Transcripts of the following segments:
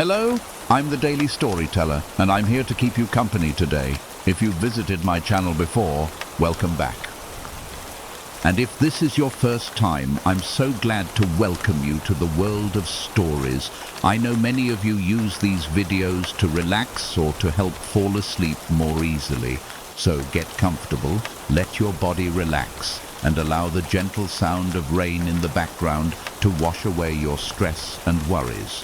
Hello, I'm the Daily Storyteller, and I'm here to keep you company today. If you've visited my channel before, welcome back. And if this is your first time, I'm so glad to welcome you to the world of stories. I know many of you use these videos to relax or to help fall asleep more easily. So get comfortable, let your body relax, and allow the gentle sound of rain in the background to wash away your stress and worries.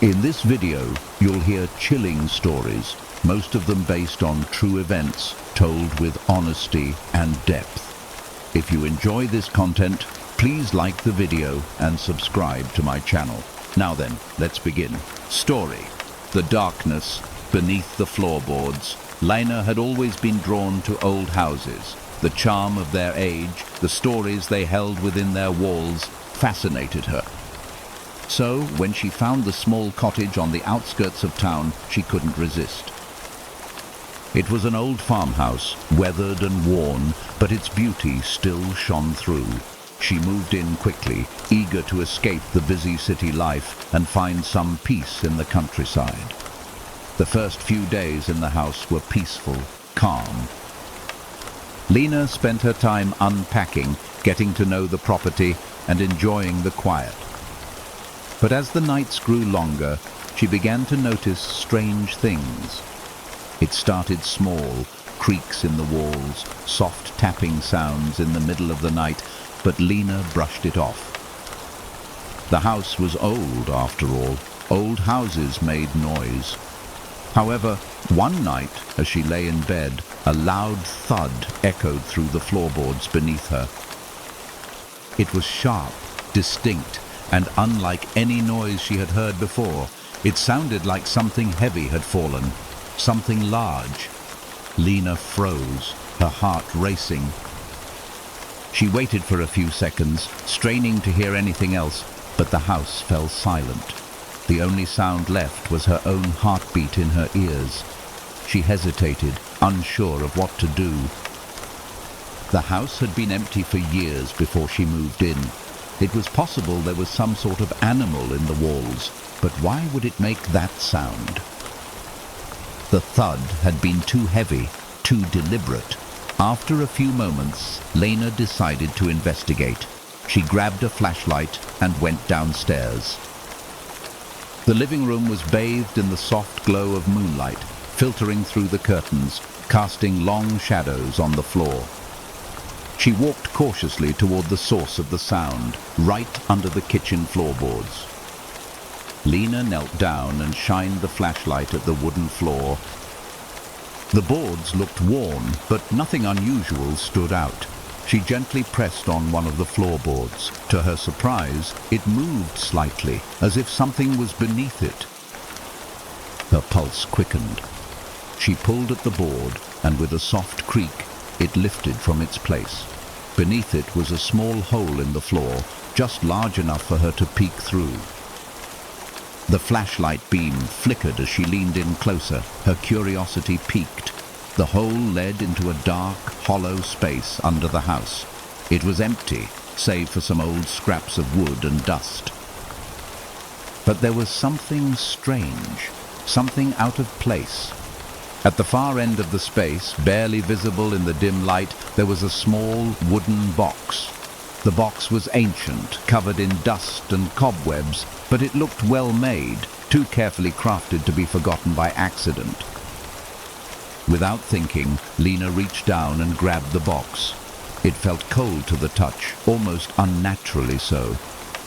In this video, you'll hear chilling stories, most of them based on true events, told with honesty and depth. If you enjoy this content, please like the video and subscribe to my channel. Now then, let's begin. Story: The darkness beneath the floorboards. Lena had always been drawn to old houses. The charm of their age, the stories they held within their walls, fascinated her. So, when she found the small cottage on the outskirts of town, she couldn't resist. It was an old farmhouse, weathered and worn, but its beauty still shone through. She moved in quickly, eager to escape the busy city life and find some peace in the countryside. The first few days in the house were peaceful, calm. Lena spent her time unpacking, getting to know the property and enjoying the quiet. But as the nights grew longer, she began to notice strange things. It started small, creaks in the walls, soft tapping sounds in the middle of the night, but Lena brushed it off. The house was old, after all. Old houses made noise. However, one night, as she lay in bed, a loud thud echoed through the floorboards beneath her. It was sharp, distinct, and unlike any noise she had heard before. It sounded like something heavy had fallen, something large. Lena froze, her heart racing. She waited for a few seconds, straining to hear anything else, but the house fell silent. The only sound left was her own heartbeat in her ears. She hesitated, unsure of what to do. The house had been empty for years before she moved in. It was possible there was some sort of animal in the walls, but why would it make that sound? The thud had been too heavy, too deliberate. After a few moments, Lena decided to investigate. She grabbed a flashlight and went downstairs. The living room was bathed in the soft glow of moonlight, filtering through the curtains, casting long shadows on the floor. She walked cautiously toward the source of the sound, right under the kitchen floorboards. Lena knelt down and shined the flashlight at the wooden floor. The boards looked worn, but nothing unusual stood out. She gently pressed on one of the floorboards. To her surprise, it moved slightly, as if something was beneath it. Her pulse quickened. She pulled at the board, and with a soft creak, it lifted from its place. Beneath it was a small hole in the floor, just large enough for her to peek through. The flashlight beam flickered as she leaned in closer, her curiosity piqued. The hole led into a dark, hollow space under the house. It was empty, save for some old scraps of wood and dust. But there was something strange, something out of place. At the far end of the space, barely visible in the dim light, there was a small wooden box. The box was ancient, covered in dust and cobwebs, but it looked well made, too carefully crafted to be forgotten by accident. Without thinking, Lena reached down and grabbed the box. It felt cold to the touch, almost unnaturally so.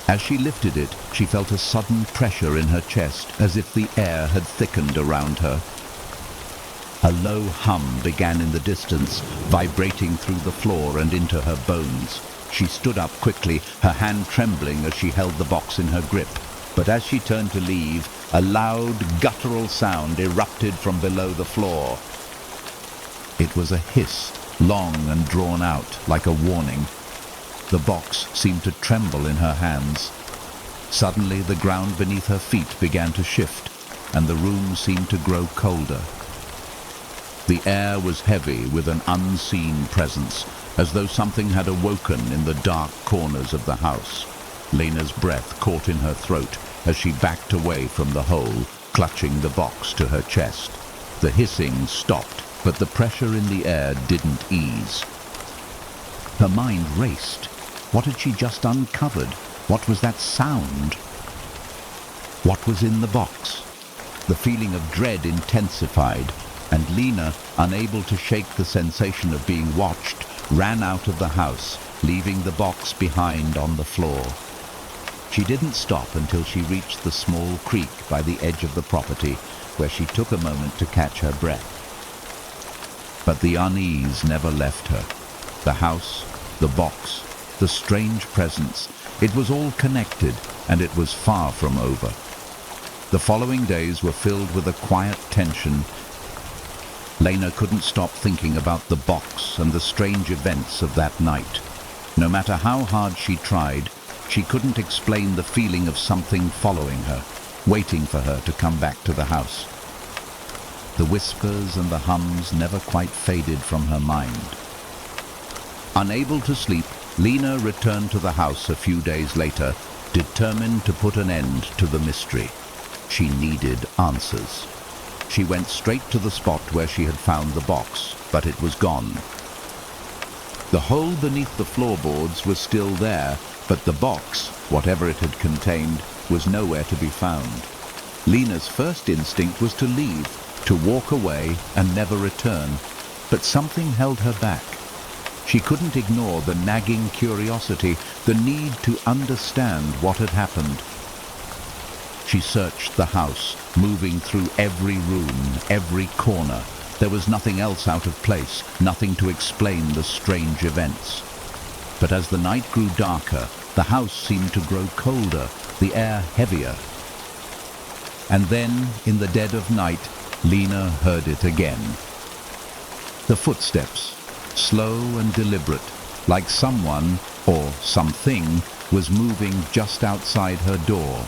As she lifted it, she felt a sudden pressure in her chest, as if the air had thickened around her. A low hum began in the distance, vibrating through the floor and into her bones. She stood up quickly, her hand trembling as she held the box in her grip. But as she turned to leave, a loud, guttural sound erupted from below the floor. It was a hiss, long and drawn out, like a warning. The box seemed to tremble in her hands. Suddenly, the ground beneath her feet began to shift, and the room seemed to grow colder. The air was heavy with an unseen presence, as though something had awoken in the dark corners of the house. Lena's breath caught in her throat. as she backed away from the hole, clutching the box to her chest. The hissing stopped, but the pressure in the air didn't ease. Her mind raced. What had she just uncovered? What was that sound? What was in the box? The feeling of dread intensified, and Lena, unable to shake the sensation of being watched, ran out of the house, leaving the box behind on the floor. She didn't stop until she reached the small creek by the edge of the property, where she took a moment to catch her breath. But the unease never left her. The house, the box, the strange presence, it was all connected, and it was far from over. The following days were filled with a quiet tension. Lena couldn't stop thinking about the box and the strange events of that night. No matter how hard she tried, she couldn't explain the feeling of something following her, waiting for her to come back to the house. The whispers and the hums never quite faded from her mind. Unable to sleep, Lena returned to the house a few days later, determined to put an end to the mystery. She needed answers. She went straight to the spot where she had found the box, but it was gone. The hole beneath the floorboards was still there, but the box, whatever it had contained, was nowhere to be found. Lena's first instinct was to leave, to walk away and never return, but something held her back. She couldn't ignore the nagging curiosity, the need to understand what had happened. She searched the house, moving through every room, every corner. There was nothing else out of place, nothing to explain the strange events. But as the night grew darker, the house seemed to grow colder, the air heavier. And then, in the dead of night, Lena heard it again. The footsteps, slow and deliberate, like someone, or something, was moving just outside her door.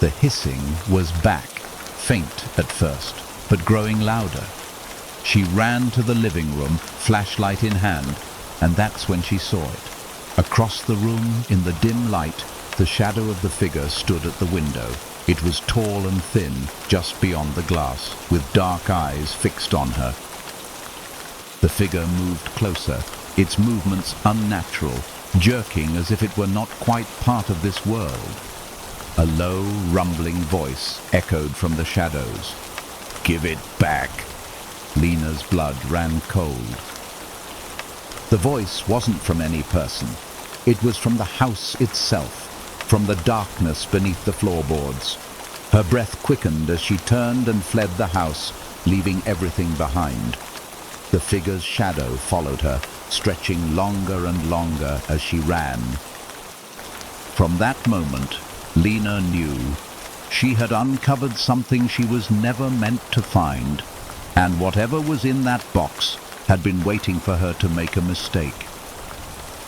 The hissing was back, faint at first, but growing louder. She ran to the living room, flashlight in hand, and that's when she saw it. Across the room, in the dim light, the shadow of the figure stood at the window. It was tall and thin, just beyond the glass, with dark eyes fixed on her. The figure moved closer, its movements unnatural, jerking as if it were not quite part of this world. A low, rumbling voice echoed from the shadows. "Give it back!" Lena's blood ran cold. The voice wasn't from any person. It was from the house itself, from the darkness beneath the floorboards. Her breath quickened as she turned and fled the house, leaving everything behind. The figure's shadow followed her, stretching longer and longer as she ran. From that moment, Lena knew she had uncovered something she was never meant to find, and whatever was in that box had been waiting for her to make a mistake.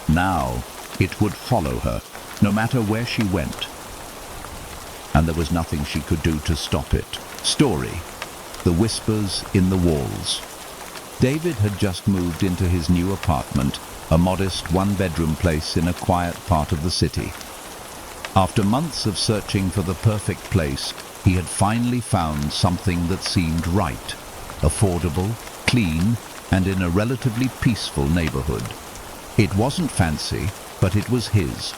Now it would follow her, no matter where she went. And there was nothing she could do to stop it. Story: The Whispers in the Walls. David had just moved into his new apartment, a modest one-bedroom place in a quiet part of the city. After months of searching for the perfect place, he had finally found something that seemed right, affordable, clean, and in a relatively peaceful neighborhood. It wasn't fancy, but it was his,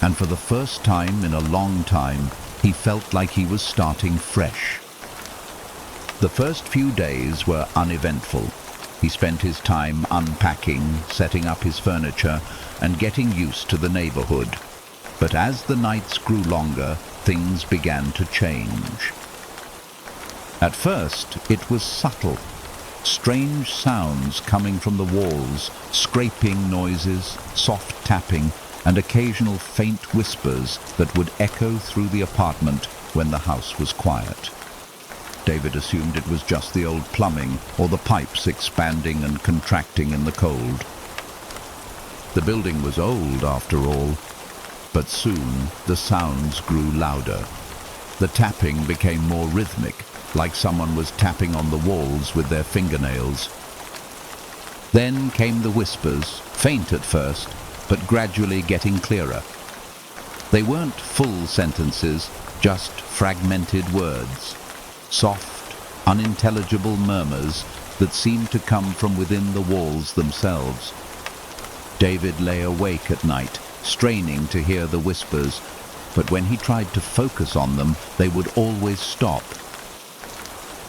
and for the first time in a long time, he felt like he was starting fresh. The first few days were uneventful. He spent his time unpacking, setting up his furniture, and getting used to the neighborhood. But as the nights grew longer, things began to change. At first, it was subtle. Strange sounds coming from the walls, scraping noises, soft tapping, and occasional faint whispers that would echo through the apartment when the house was quiet. David assumed it was just the old plumbing or the pipes expanding and contracting in the cold. The building was old, after all. But soon the sounds grew louder. The tapping became more rhythmic, like someone was tapping on the walls with their fingernails. Then came the whispers, faint at first, but gradually getting clearer. They weren't full sentences, just fragmented words, soft, unintelligible murmurs that seemed to come from within the walls themselves. David lay awake at night, straining to hear the whispers, but when he tried to focus on them, they would always stop.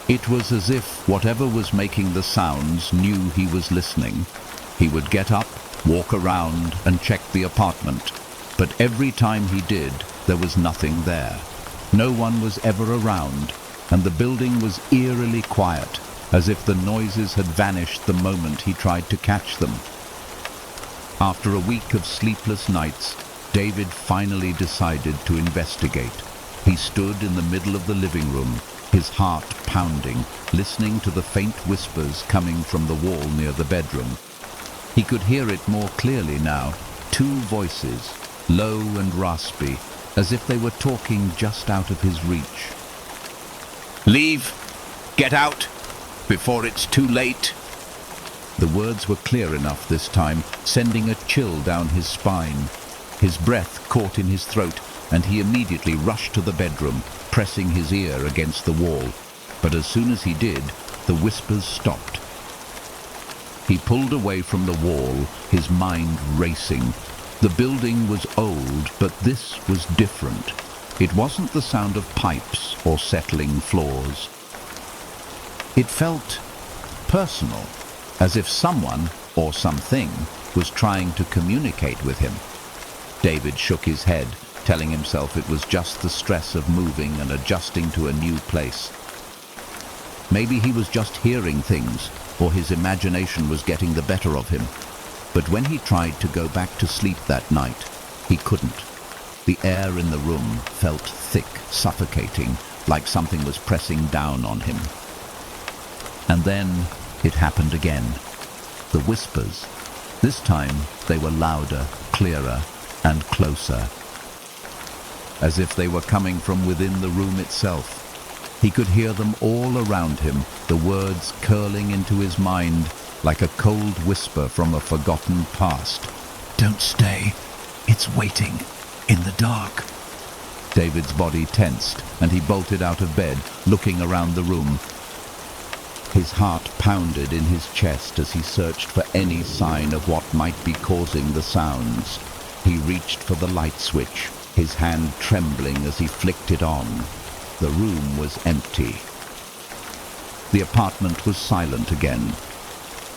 It was as if whatever was making the sounds knew he was listening. He would get up, walk around, and check the apartment, but every time he did, there was nothing there. No one was ever around, and the building was eerily quiet, as if the noises had vanished the moment he tried to catch them. After a week of sleepless nights, David finally decided to investigate. He stood in the middle of the living room, his heart pounding, listening to the faint whispers coming from the wall near the bedroom. He could hear it more clearly now, two voices, low and raspy, as if they were talking just out of his reach. "Leave! Get out! Before it's too late!" The words were clear enough this time, sending a chill down his spine. His breath caught in his throat, and he immediately rushed to the bedroom, pressing his ear against the wall. But as soon as he did, the whispers stopped. He pulled away from the wall, his mind racing. The building was old, but this was different. It wasn't the sound of pipes or settling floors. It felt personal, as if someone, or something, was trying to communicate with him. David shook his head, telling himself it was just the stress of moving and adjusting to a new place. Maybe he was just hearing things, or his imagination was getting the better of him. But when he tried to go back to sleep that night, he couldn't. The air in the room felt thick, suffocating, like something was pressing down on him. And then it happened again. The whispers. This time they were louder, clearer, and closer, as if they were coming from within the room itself. He could hear them all around him, the words curling into his mind like a cold whisper from a forgotten past. "Don't stay. It's waiting. In the dark." David's body tensed, and he bolted out of bed, looking around the room. His heart pounded in his chest as he searched for any sign of what might be causing the sounds. He reached for the light switch, his hand trembling as he flicked it on. The room was empty. The apartment was silent again.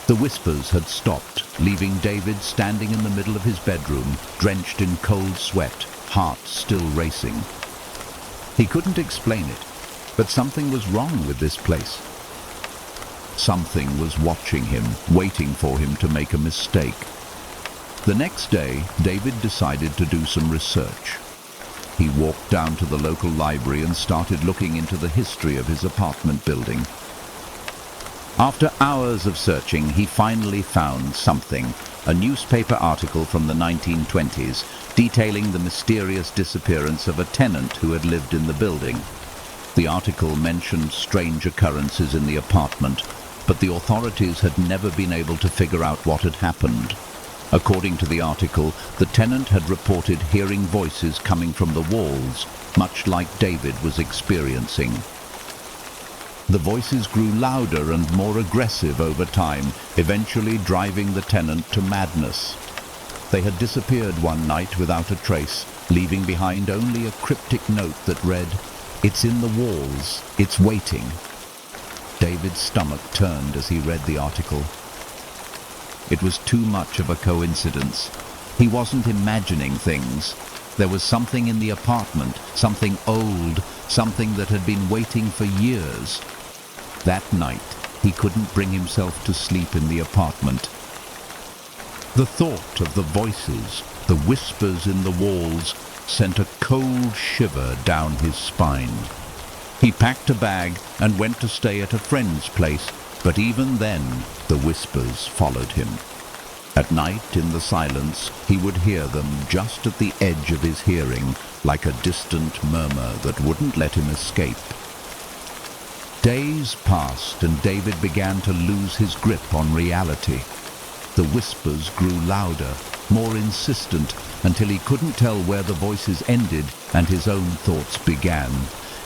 The whispers had stopped, leaving David standing in the middle of his bedroom, drenched in cold sweat, heart still racing. He couldn't explain it, but something was wrong with this place. Something was watching him, waiting for him to make a mistake. The next day, David decided to do some research. He walked down to the local library and started looking into the history of his apartment building. After hours of searching, he finally found something, a newspaper article from the 1920s detailing the mysterious disappearance of a tenant who had lived in the building. The article mentioned strange occurrences in the apartment, but the authorities had never been able to figure out what had happened. According to the article, the tenant had reported hearing voices coming from the walls, much like David was experiencing. The voices grew louder and more aggressive over time, eventually driving the tenant to madness. They had disappeared one night without a trace, leaving behind only a cryptic note that read, "It's in the walls, it's waiting." David's stomach turned as he read the article. It was too much of a coincidence. He wasn't imagining things. There was something in the apartment, something old, something that had been waiting for years. That night, he couldn't bring himself to sleep in the apartment. The thought of the voices, the whispers in the walls, sent a cold shiver down his spine. He packed a bag and went to stay at a friend's place, but even then, the whispers followed him. At night, in the silence, he would hear them just at the edge of his hearing, like a distant murmur that wouldn't let him escape. Days passed, and David began to lose his grip on reality. The whispers grew louder, more insistent, until he couldn't tell where the voices ended and his own thoughts began.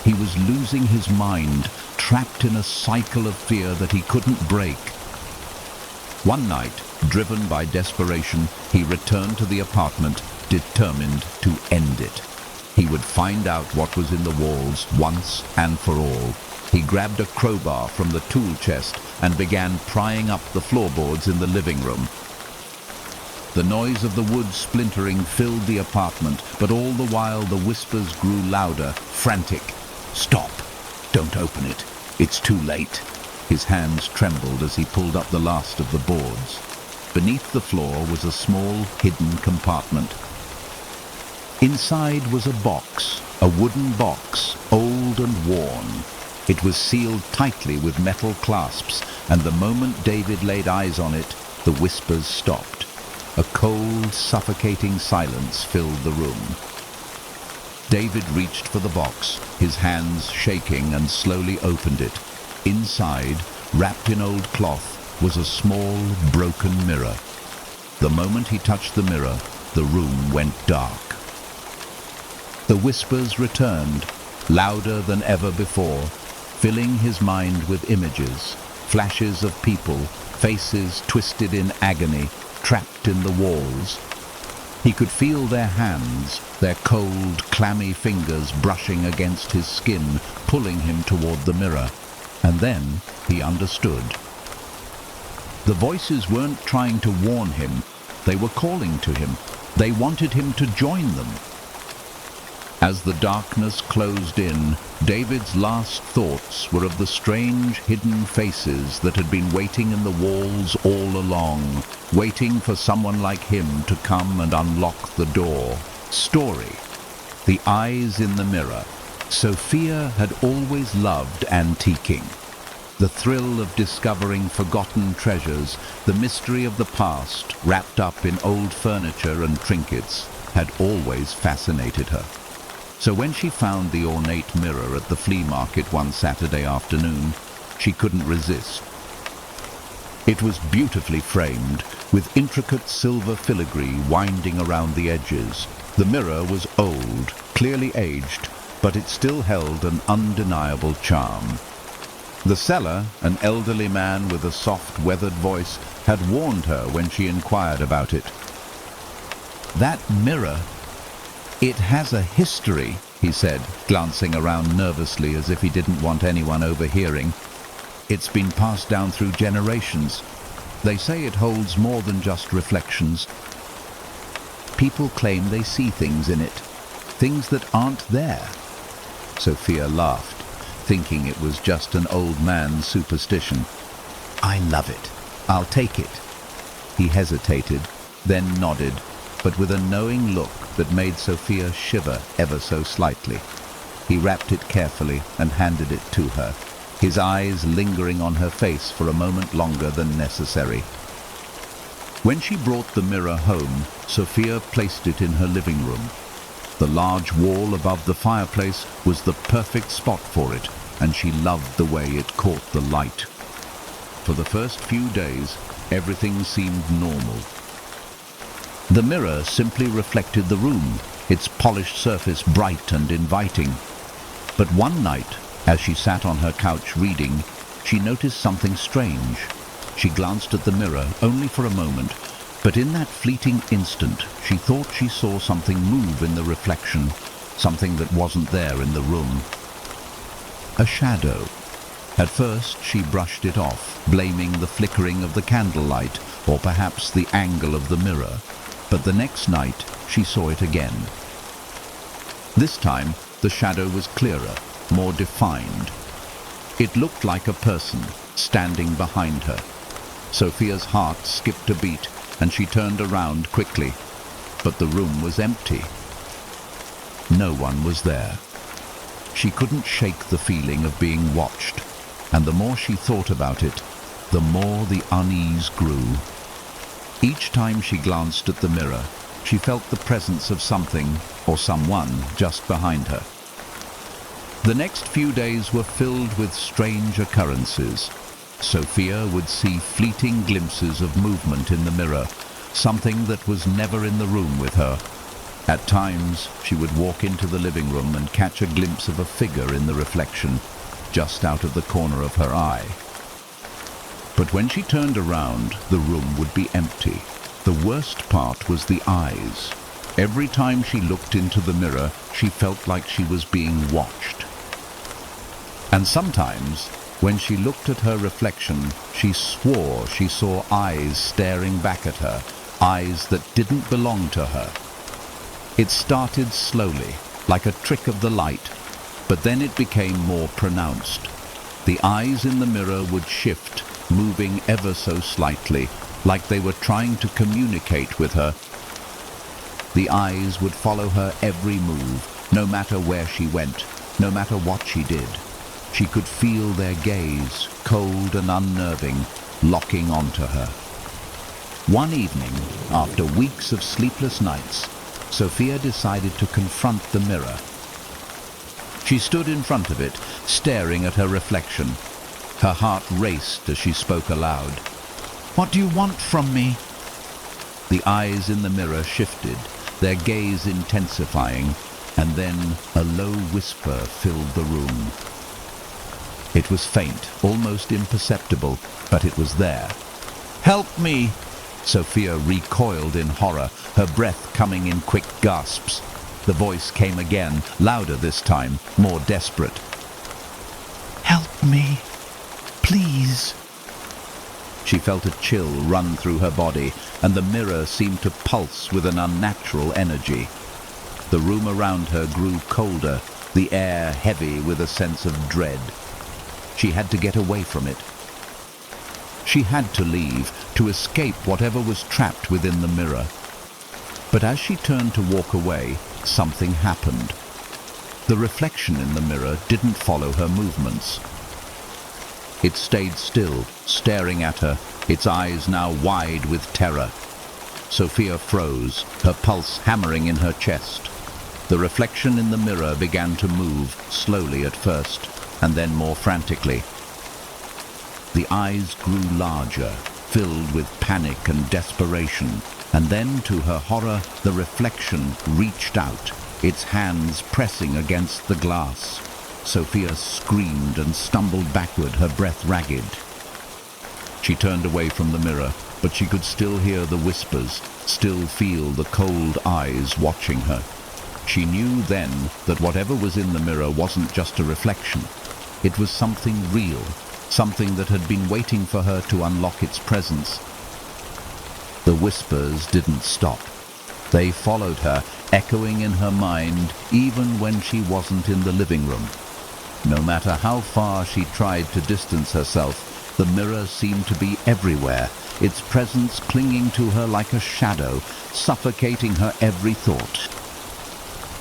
He was losing his mind, trapped in a cycle of fear that he couldn't break. One night, driven by desperation, he returned to the apartment, determined to end it. He would find out what was in the walls once and for all. He grabbed a crowbar from the tool chest and began prying up the floorboards in the living room. The noise of the wood splintering filled the apartment, but all the while the whispers grew louder, frantic. "Stop! Don't open it. It's too late." His hands trembled as he pulled up the last of the boards. Beneath the floor was a small, hidden compartment. Inside was a box, a wooden box, old and worn. It was sealed tightly with metal clasps, and the moment David laid eyes on it, the whispers stopped. A cold, suffocating silence filled the room. David reached for the box, his hands shaking, and slowly opened it. Inside, wrapped in old cloth, was a small, broken mirror. The moment he touched the mirror, the room went dark. The whispers returned, louder than ever before, filling his mind with images, flashes of people, faces twisted in agony, trapped in the walls. He could feel their hands, their cold, clammy fingers brushing against his skin, pulling him toward the mirror. And then he understood. The voices weren't trying to warn him. They were calling to him. They wanted him to join them. As the darkness closed in, David's last thoughts were of the strange hidden faces that had been waiting in the walls all along, waiting for someone like him to come and unlock the door. Story. The eyes in the mirror. Sophia had always loved antiquing. The thrill of discovering forgotten treasures, the mystery of the past wrapped up in old furniture and trinkets, had always fascinated her. So when she found the ornate mirror at the flea market one Saturday afternoon, she couldn't resist. It was beautifully framed, with intricate silver filigree winding around the edges. The mirror was old, clearly aged, but it still held an undeniable charm. The seller, an elderly man with a soft, weathered voice, had warned her when she inquired about it. "That mirror, it has a history," he said, glancing around nervously as if he didn't want anyone overhearing. "It's been passed down through generations. They say it holds more than just reflections. People claim they see things in it, things that aren't there." Sophia laughed, thinking it was just an old man's superstition. "I love it. I'll take it." He hesitated, then nodded, but with a knowing look that made Sophia shiver ever so slightly. He wrapped it carefully and handed it to her, his eyes lingering on her face for a moment longer than necessary. When she brought the mirror home, Sophia placed it in her living room. The large wall above the fireplace was the perfect spot for it, and she loved the way it caught the light. For the first few days, everything seemed normal. The mirror simply reflected the room, its polished surface bright and inviting. But one night, as she sat on her couch reading, she noticed something strange. She glanced at the mirror only for a moment, but in that fleeting instant, she thought she saw something move in the reflection, something that wasn't there in the room. A shadow. At first, she brushed it off, blaming the flickering of the candlelight, or perhaps the angle of the mirror. But the next night, she saw it again. This time, the shadow was clearer, more defined. It looked like a person, standing behind her. Sophia's heart skipped a beat, and she turned around quickly. But the room was empty. No one was there. She couldn't shake the feeling of being watched, and the more she thought about it, the more the unease grew. Each time she glanced at the mirror, she felt the presence of something or someone just behind her. The next few days were filled with strange occurrences. Sophia would see fleeting glimpses of movement in the mirror, something that was never in the room with her. At times, she would walk into the living room and catch a glimpse of a figure in the reflection, just out of the corner of her eye. But when she turned around, the room would be empty. The worst part was the eyes. Every time she looked into the mirror, she felt like she was being watched. And sometimes, when she looked at her reflection, she swore she saw eyes staring back at her, eyes that didn't belong to her. It started slowly, like a trick of the light, but then it became more pronounced. The eyes in the mirror would shift, moving ever so slightly, like they were trying to communicate with her. The eyes would follow her every move, no matter where she went, no matter what she did. She could feel their gaze, cold and unnerving, locking onto her. One evening, after weeks of sleepless nights, Sophia decided to confront the mirror. She stood in front of it, staring at her reflection. Her heart raced as she spoke aloud. "What do you want from me?" The eyes in the mirror shifted, their gaze intensifying, and then a low whisper filled the room. It was faint, almost imperceptible, but it was there. "Help me!" Sophia recoiled in horror, her breath coming in quick gasps. The voice came again, louder this time, more desperate. "Help me, please." She felt a chill run through her body, and the mirror seemed to pulse with an unnatural energy. The room around her grew colder, the air heavy with a sense of dread. She had to get away from it. She had to leave, to escape whatever was trapped within the mirror. But as she turned to walk away, something happened. The reflection in the mirror didn't follow her movements. It stayed still, staring at her, its eyes now wide with terror. Sophia froze, her pulse hammering in her chest. The reflection in the mirror began to move, slowly at first, and then more frantically. The eyes grew larger, filled with panic and desperation, and then, to her horror, the reflection reached out, its hands pressing against the glass. Sophia screamed and stumbled backward, her breath ragged. She turned away from the mirror, but she could still hear the whispers, still feel the cold eyes watching her. She knew then that whatever was in the mirror wasn't just a reflection. It was something real, something that had been waiting for her to unlock its presence. The whispers didn't stop. They followed her, echoing in her mind even when she wasn't in the living room. No matter how far she tried to distance herself, the mirror seemed to be everywhere, its presence clinging to her like a shadow, suffocating her every thought.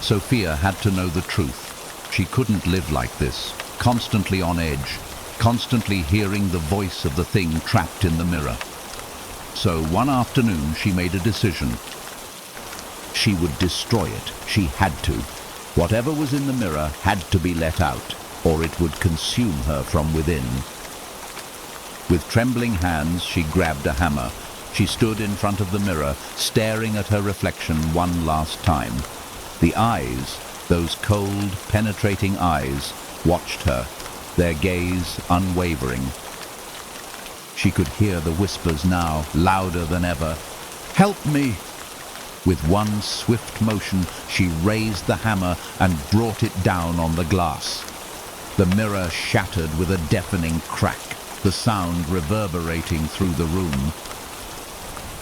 Sophia had to know the truth. She couldn't live like this, constantly on edge, constantly hearing the voice of the thing trapped in the mirror. So one afternoon she made a decision. She would destroy it. She had to. Whatever was in the mirror had to be let out, or it would consume her from within. With trembling hands, she grabbed a hammer. She stood in front of the mirror, staring at her reflection one last time. The eyes, those cold, penetrating eyes, watched her, their gaze unwavering. She could hear the whispers now, louder than ever. "Help me!" With one swift motion, she raised the hammer and brought it down on the glass. The mirror shattered with a deafening crack, the sound reverberating through the room.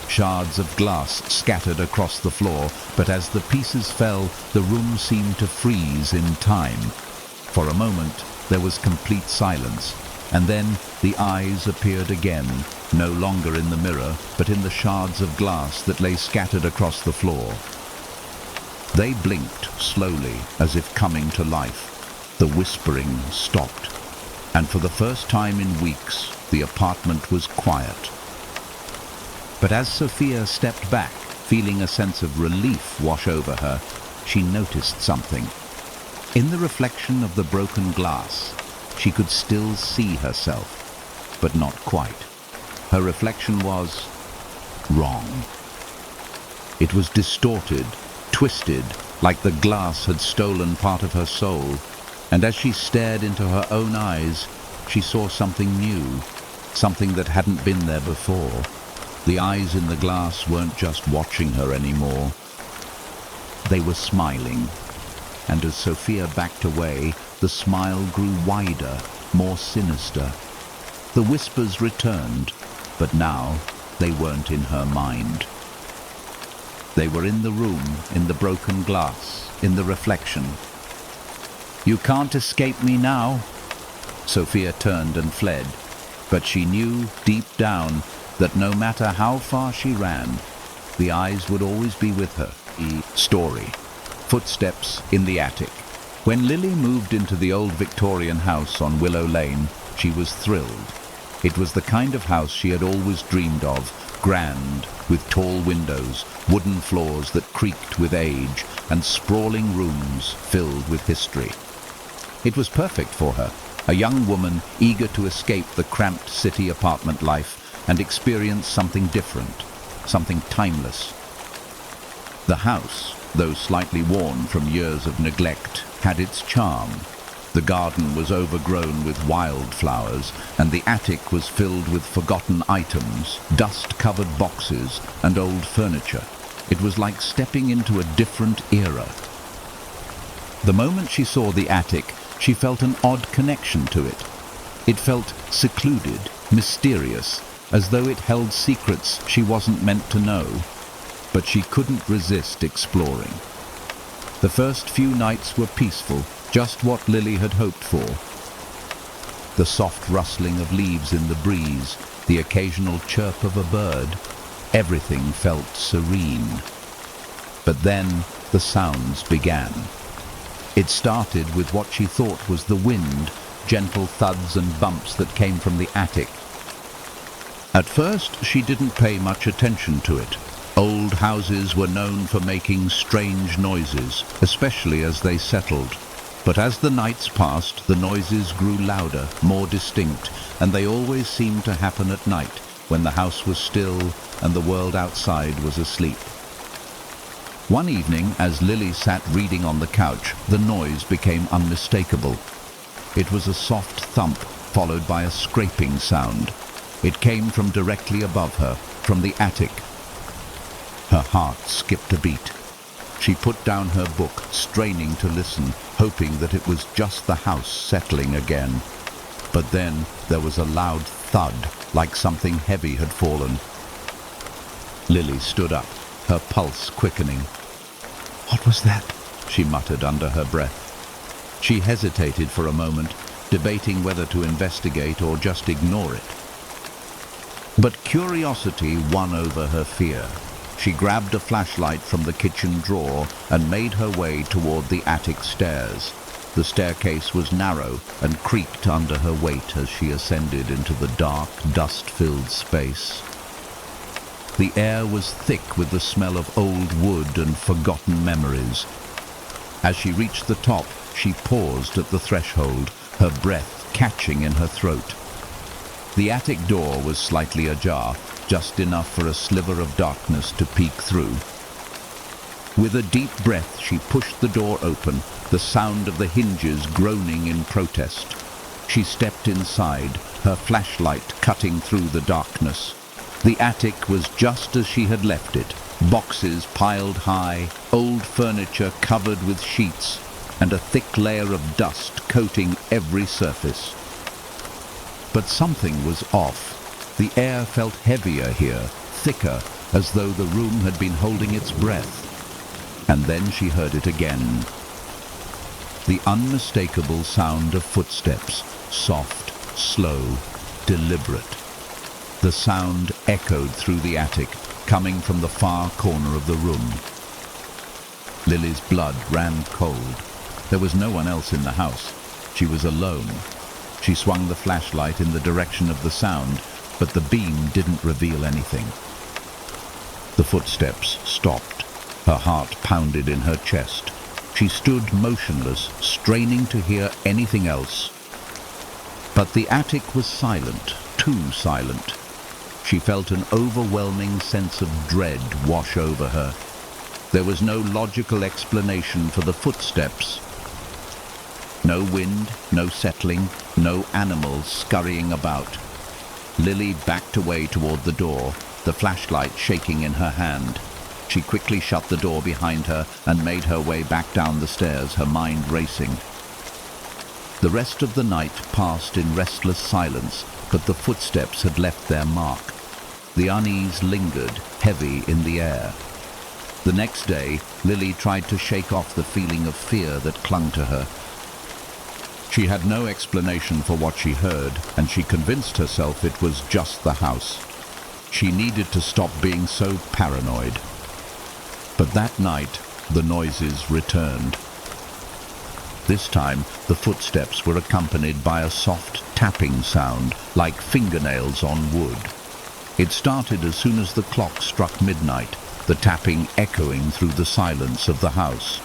Shards of glass scattered across the floor, but as the pieces fell, the room seemed to freeze in time. For a moment, there was complete silence, and then the eyes appeared again, no longer in the mirror, but in the shards of glass that lay scattered across the floor. They blinked slowly, as if coming to life. The whispering stopped, and for the first time in weeks, the apartment was quiet. But as Sophia stepped back, feeling a sense of relief wash over her, she noticed something. In the reflection of the broken glass, she could still see herself. but not quite. Her reflection was wrong. It was distorted, twisted, like the glass had stolen part of her soul, and as she stared into her own eyes, she saw something new, something that hadn't been there before. The eyes in the glass weren't just watching her anymore. They were smiling, and as Sophia backed away, the smile grew wider, more sinister. The whispers returned, but now they weren't in her mind. They were in the room, in the broken glass, in the reflection. "You can't escape me now." Sophia turned and fled, but she knew deep down that no matter how far she ran, the eyes would always be with her. Story. Footsteps in the attic. When Lily moved into the old Victorian house on Willow Lane, she was thrilled. It was the kind of house she had always dreamed of, grand, with tall windows, wooden floors that creaked with age, and sprawling rooms filled with history. It was perfect for her, a young woman eager to escape the cramped city apartment life and experience something different, something timeless. The house, though slightly worn from years of neglect, had its charm. The garden was overgrown with wildflowers, and the attic was filled with forgotten items, dust-covered boxes, and old furniture. It was like stepping into a different era. The moment she saw the attic, she felt an odd connection to it. It felt secluded, mysterious, as though it held secrets she wasn't meant to know. But she couldn't resist exploring. The first few nights were peaceful, just what Lily had hoped for. The soft rustling of leaves in the breeze, the occasional chirp of a bird, everything felt serene. But then the sounds began. It started with what she thought was the wind, gentle thuds and bumps that came from the attic. At first, she didn't pay much attention to it. Old houses were known for making strange noises, especially as they settled. But as the nights passed, the noises grew louder, more distinct, and they always seemed to happen at night, when the house was still and the world outside was asleep. One evening, as Lily sat reading on the couch, the noise became unmistakable. It was a soft thump, followed by a scraping sound. It came from directly above her, from the attic. Her heart skipped a beat. She put down her book, straining to listen, hoping that it was just the house settling again. But then there was a loud thud, like something heavy had fallen. Lily stood up, her pulse quickening. "What was that?" she muttered under her breath. She hesitated for a moment, debating whether to investigate or just ignore it. But curiosity won over her fear. She grabbed a flashlight from the kitchen drawer and made her way toward the attic stairs. The staircase was narrow and creaked under her weight as she ascended into the dark, dust-filled space. The air was thick with the smell of old wood and forgotten memories. As she reached the top, she paused at the threshold, her breath catching in her throat. The attic door was slightly ajar, just enough for a sliver of darkness to peek through. With a deep breath, she pushed the door open, the sound of the hinges groaning in protest. She stepped inside, her flashlight cutting through the darkness. The attic was just as she had left it, boxes piled high, old furniture covered with sheets, and a thick layer of dust coating every surface. But something was off. The air felt heavier here, thicker, as though the room had been holding its breath. And then she heard it again. The unmistakable sound of footsteps, soft, slow, deliberate. The sound echoed through the attic, coming from the far corner of the room. Lily's blood ran cold. There was no one else in the house. She was alone. She swung the flashlight in the direction of the sound, but the beam didn't reveal anything. The footsteps stopped. Her heart pounded in her chest. She stood motionless, straining to hear anything else. But the attic was silent, too silent. She felt an overwhelming sense of dread wash over her. There was no logical explanation for the footsteps. No wind, no settling, no animals scurrying about. Lily backed away toward the door, the flashlight shaking in her hand. She quickly shut the door behind her and made her way back down the stairs, her mind racing. The rest of the night passed in restless silence, but the footsteps had left their mark. The unease lingered, heavy in the air. The next day, Lily tried to shake off the feeling of fear that clung to her. She had no explanation for what she heard, and she convinced herself it was just the house. She needed to stop being so paranoid. But that night, the noises returned. This time, the footsteps were accompanied by a soft tapping sound, like fingernails on wood. It started as soon as the clock struck midnight, the tapping echoing through the silence of the house.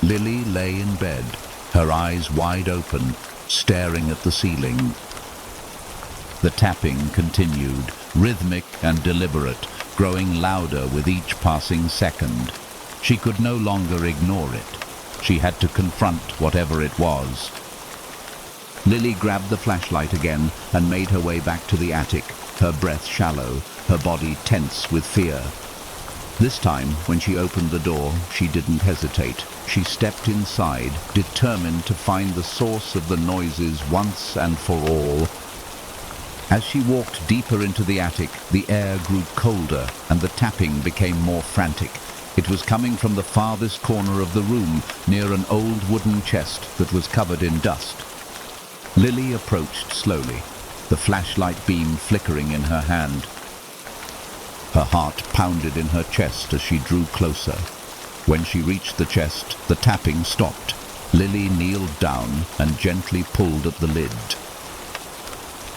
Lily lay in bed, her eyes wide open, staring at the ceiling. The tapping continued, rhythmic and deliberate, growing louder with each passing second. She could no longer ignore it. She had to confront whatever it was. Lily grabbed the flashlight again and made her way back to the attic, her breath shallow, her body tense with fear. This time, when she opened the door, she didn't hesitate. She stepped inside, determined to find the source of the noises once and for all. As she walked deeper into the attic, the air grew colder and the tapping became more frantic. It was coming from the farthest corner of the room, near an old wooden chest that was covered in dust. Lily approached slowly, the flashlight beam flickering in her hand. Her heart pounded in her chest as she drew closer. When she reached the chest, the tapping stopped. Lily kneeled down and gently pulled at the lid.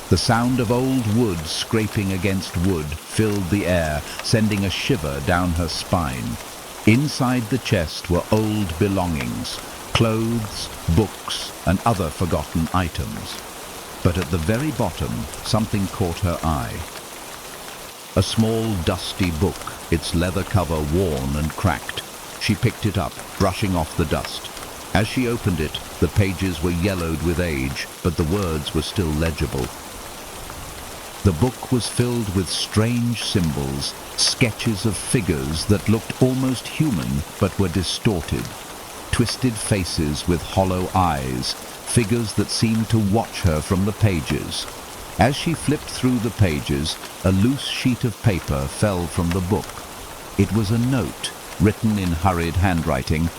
The sound of old wood scraping against wood filled the air, sending a shiver down her spine. Inside the chest were old belongings, clothes, books, and other forgotten items. But at the very bottom, something caught her eye. A small, dusty book, its leather cover worn and cracked. She picked it up, brushing off the dust. As she opened it, the pages were yellowed with age, but the words were still legible. The book was filled with strange symbols, sketches of figures that looked almost human but were distorted. Twisted faces with hollow eyes, figures that seemed to watch her from the pages. As she flipped through the pages, a loose sheet of paper fell from the book. It was a note, written in hurried handwriting.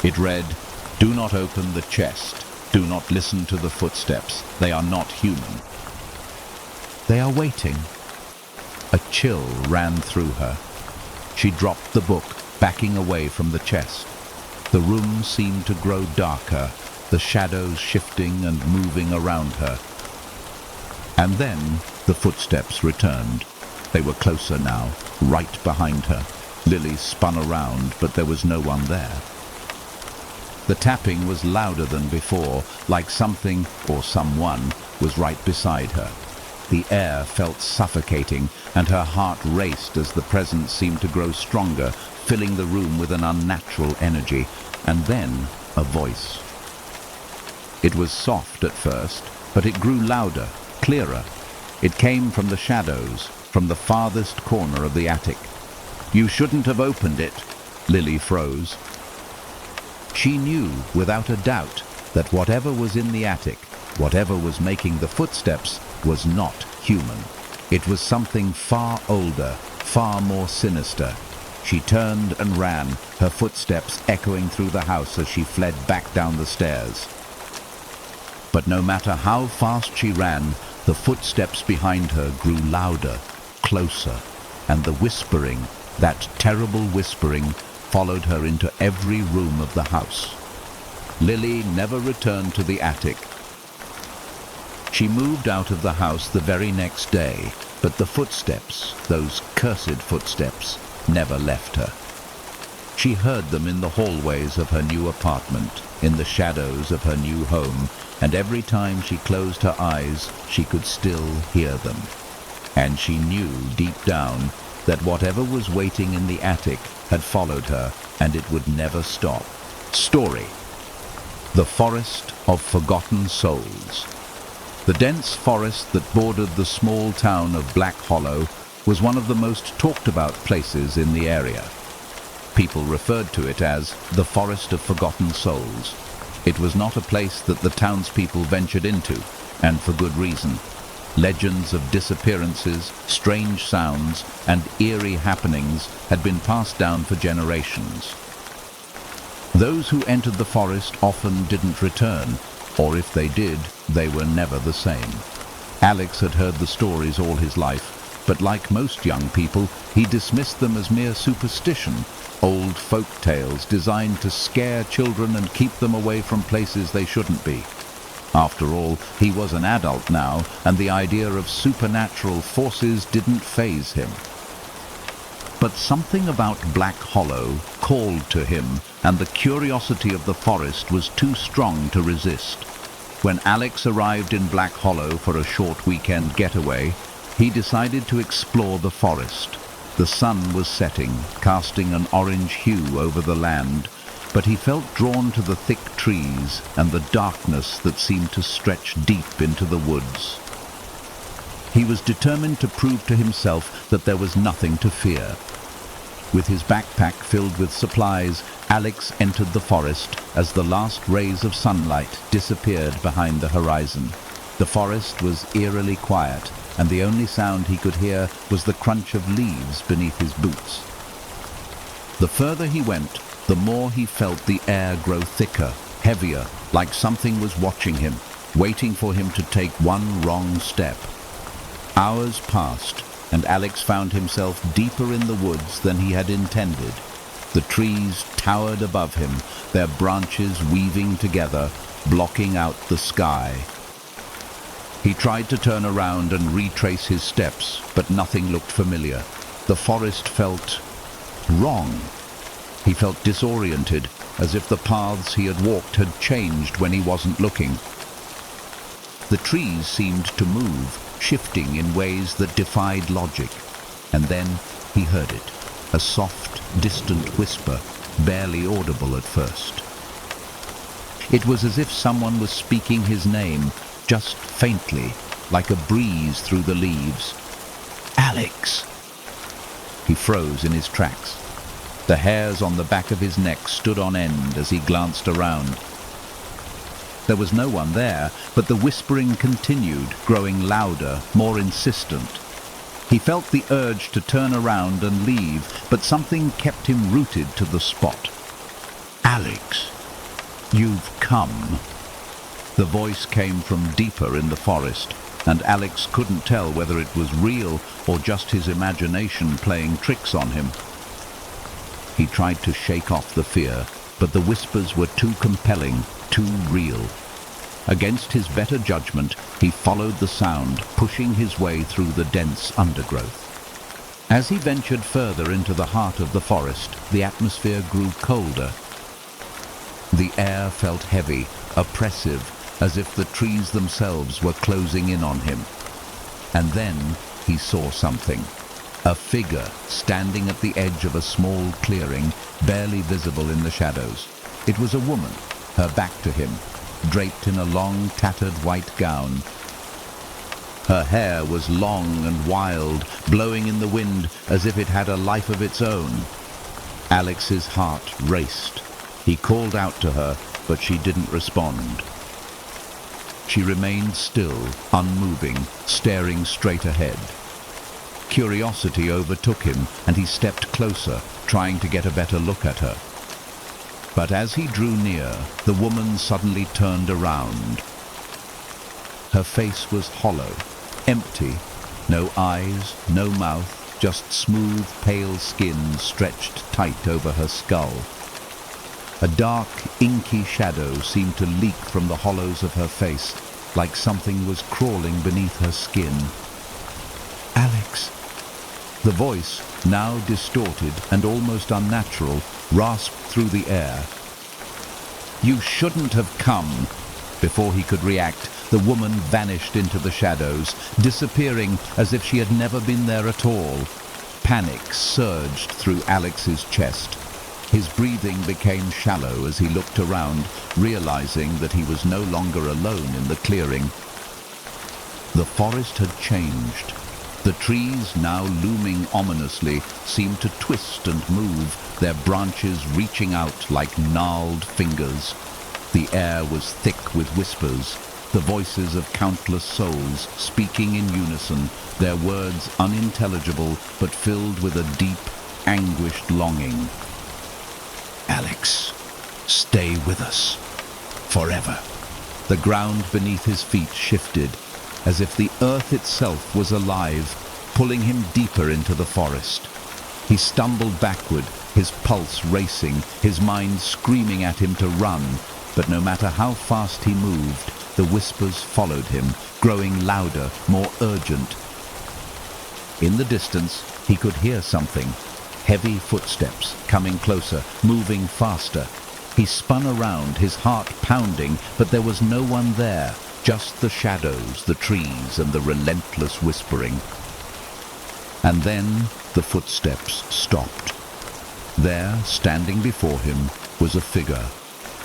It read, "Do not open the chest. Do not listen to the footsteps. They are not human. They are waiting." A chill ran through her. She dropped the book, backing away from the chest. The room seemed to grow darker, the shadows shifting and moving around her. And then the footsteps returned. They were closer now, right behind her. Lily spun around, but there was no one there. The tapping was louder than before, like something or someone was right beside her. The air felt suffocating, and her heart raced as the presence seemed to grow stronger, filling the room with an unnatural energy. And then a voice. It was soft at first, but it grew louder, clearer. It came from the shadows, from the farthest corner of the attic. "You shouldn't have opened it." Lily froze. She knew, without a doubt, that whatever was in the attic, whatever was making the footsteps, was not human. It was something far older, far more sinister. She turned and ran, her footsteps echoing through the house as she fled back down the stairs. But no matter how fast she ran, the footsteps behind her grew louder, closer, and the whispering, that terrible whispering, followed her into every room of the house. Lily never returned to the attic. She moved out of the house the very next day, but the footsteps, those cursed footsteps, never left her. She heard them in the hallways of her new apartment, in the shadows of her new home, and every time she closed her eyes, she could still hear them. And she knew deep down that whatever was waiting in the attic had followed her, and it would never stop. Story: The Forest of Forgotten Souls. The dense forest that bordered the small town of Black Hollow was one of the most talked about places in the area. People referred to it as the Forest of Forgotten Souls. It was not a place that the townspeople ventured into, and for good reason. Legends of disappearances, strange sounds, and eerie happenings had been passed down for generations. Those who entered the forest often didn't return, or if they did, they were never the same. Alex had heard the stories all his life, but like most young people, he dismissed them as mere superstition, old folk tales designed to scare children and keep them away from places they shouldn't be. After all, he was an adult now, and the idea of supernatural forces didn't faze him. But something about Black Hollow called to him, and the curiosity of the forest was too strong to resist. When Alex arrived in Black Hollow for a short weekend getaway, he decided to explore the forest. The sun was setting, casting an orange hue over the land, but he felt drawn to the thick trees and the darkness that seemed to stretch deep into the woods. He was determined to prove to himself that there was nothing to fear. With his backpack filled with supplies, Alex entered the forest as the last rays of sunlight disappeared behind the horizon. The forest was eerily quiet, and the only sound he could hear was the crunch of leaves beneath his boots. The further he went, the more he felt the air grow thicker, heavier, like something was watching him, waiting for him to take one wrong step. Hours passed, and Alex found himself deeper in the woods than he had intended. The trees towered above him, their branches weaving together, blocking out the sky. He tried to turn around and retrace his steps, but nothing looked familiar. The forest felt wrong. He felt disoriented, as if the paths he had walked had changed when he wasn't looking. The trees seemed to move, shifting in ways that defied logic. And then he heard it, a soft, distant whisper, barely audible at first. It was as if someone was speaking his name, just faintly, like a breeze through the leaves. Alex! He froze in his tracks. The hairs on the back of his neck stood on end as he glanced around. There was no one there, but the whispering continued, growing louder, more insistent. He felt the urge to turn around and leave, but something kept him rooted to the spot. Alex, you've come. The voice came from deeper in the forest, and Alex couldn't tell whether it was real or just his imagination playing tricks on him. He tried to shake off the fear, but the whispers were too compelling, too real. Against his better judgment, he followed the sound, pushing his way through the dense undergrowth. As he ventured further into the heart of the forest, the atmosphere grew colder. The air felt heavy, oppressive, as if the trees themselves were closing in on him. And then he saw something. A figure standing at the edge of a small clearing, barely visible in the shadows. It was a woman, her back to him, draped in a long, tattered white gown. Her hair was long and wild, blowing in the wind as if it had a life of its own. Alex's heart raced. He called out to her, but she didn't respond. She remained still, unmoving, staring straight ahead. Curiosity overtook him, and he stepped closer, trying to get a better look at her. But as he drew near, the woman suddenly turned around. Her face was hollow, empty, no eyes, no mouth, just smooth, pale skin stretched tight over her skull. A dark, inky shadow seemed to leak from the hollows of her face, like something was crawling beneath her skin. Alex! The voice, now distorted and almost unnatural, rasped through the air. You shouldn't have come." Before he could react, the woman vanished into the shadows, disappearing as if she had never been there at all. Panic surged through Alex's chest. His breathing became shallow as he looked around, realizing that he was no longer alone in the clearing. The forest had changed. The trees, now looming ominously, seemed to twist and move, their branches reaching out like gnarled fingers. The air was thick with whispers, the voices of countless souls speaking in unison, their words unintelligible but filled with a deep, anguished longing. "Alex, stay with us. Forever." The ground beneath his feet shifted, as if the earth itself was alive, pulling him deeper into the forest. He stumbled backward, his pulse racing, his mind screaming at him to run. But no matter how fast he moved, the whispers followed him, growing louder, more urgent. In the distance, he could hear something. Heavy footsteps, coming closer, moving faster. He spun around, his heart pounding, but there was no one there, just the shadows, the trees, and the relentless whispering. And then the footsteps stopped. There, standing before him, was a figure,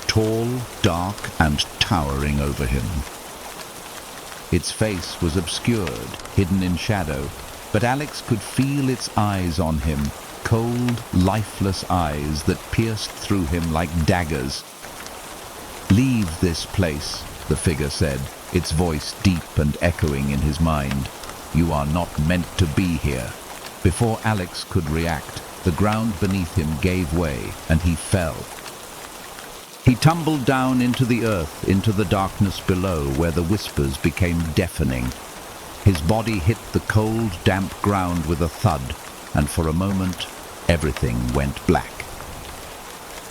tall, dark, and towering over him. Its face was obscured, hidden in shadow, but Alex could feel its eyes on him, cold, lifeless eyes that pierced through him like daggers. "Leave this place," the figure said, its voice deep and echoing in his mind. "You are not meant to be here." Before Alex could react, the ground beneath him gave way, and he fell. He tumbled down into the earth, into the darkness below, where the whispers became deafening. His body hit the cold, damp ground with a thud, and for a moment, everything went black.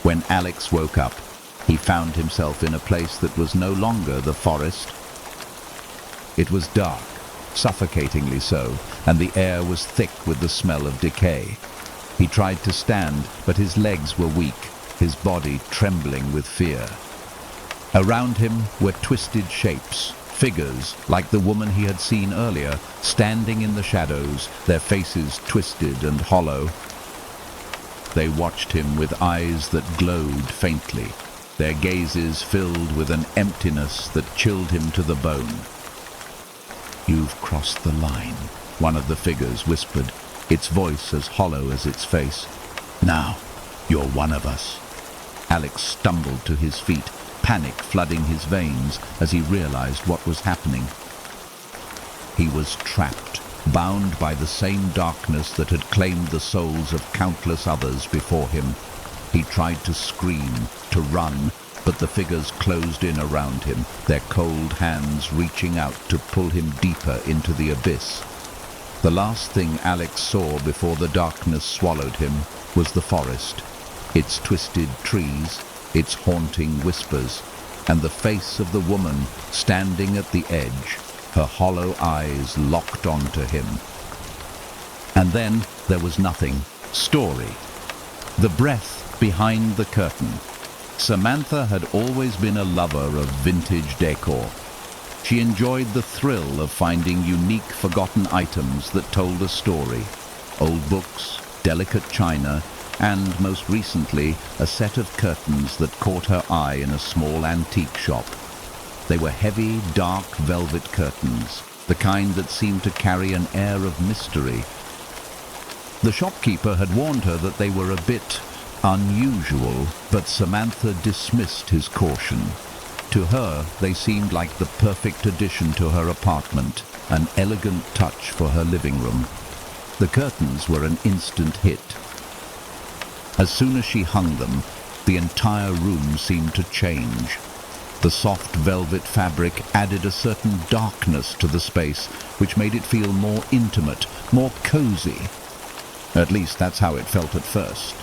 When Alex woke up, he found himself in a place that was no longer the forest. It was dark, suffocatingly so, and the air was thick with the smell of decay. He tried to stand, but his legs were weak, his body trembling with fear. Around him were twisted shapes, figures like the woman he had seen earlier, standing in the shadows, their faces twisted and hollow. They watched him with eyes that glowed faintly, their gazes filled with an emptiness that chilled him to the bone. "You've crossed the line," one of the figures whispered, its voice as hollow as its face. "Now, you're one of us." Alex stumbled to his feet, panic flooding his veins as he realized what was happening. He was trapped, bound by the same darkness that had claimed the souls of countless others before him. He tried to scream, to run, but the figures closed in around him, their cold hands reaching out to pull him deeper into the abyss. The last thing Alex saw before the darkness swallowed him was the forest, its twisted trees, its haunting whispers, and the face of the woman standing at the edge, her hollow eyes locked onto him. And then there was nothing. Story. The breath behind the curtain. Samantha had always been a lover of vintage decor. She enjoyed the thrill of finding unique, forgotten items that told a story. Old books, delicate china, and, most recently, a set of curtains that caught her eye in a small antique shop. They were heavy, dark velvet curtains, the kind that seemed to carry an air of mystery. The shopkeeper had warned her that they were a bit unusual, but Samantha dismissed his caution. To her, they seemed like the perfect addition to her apartment, an elegant touch for her living room. The curtains were an instant hit. As soon as she hung them, the entire room seemed to change. The soft velvet fabric added a certain darkness to the space, which made it feel more intimate, more cozy. At least that's how it felt at first.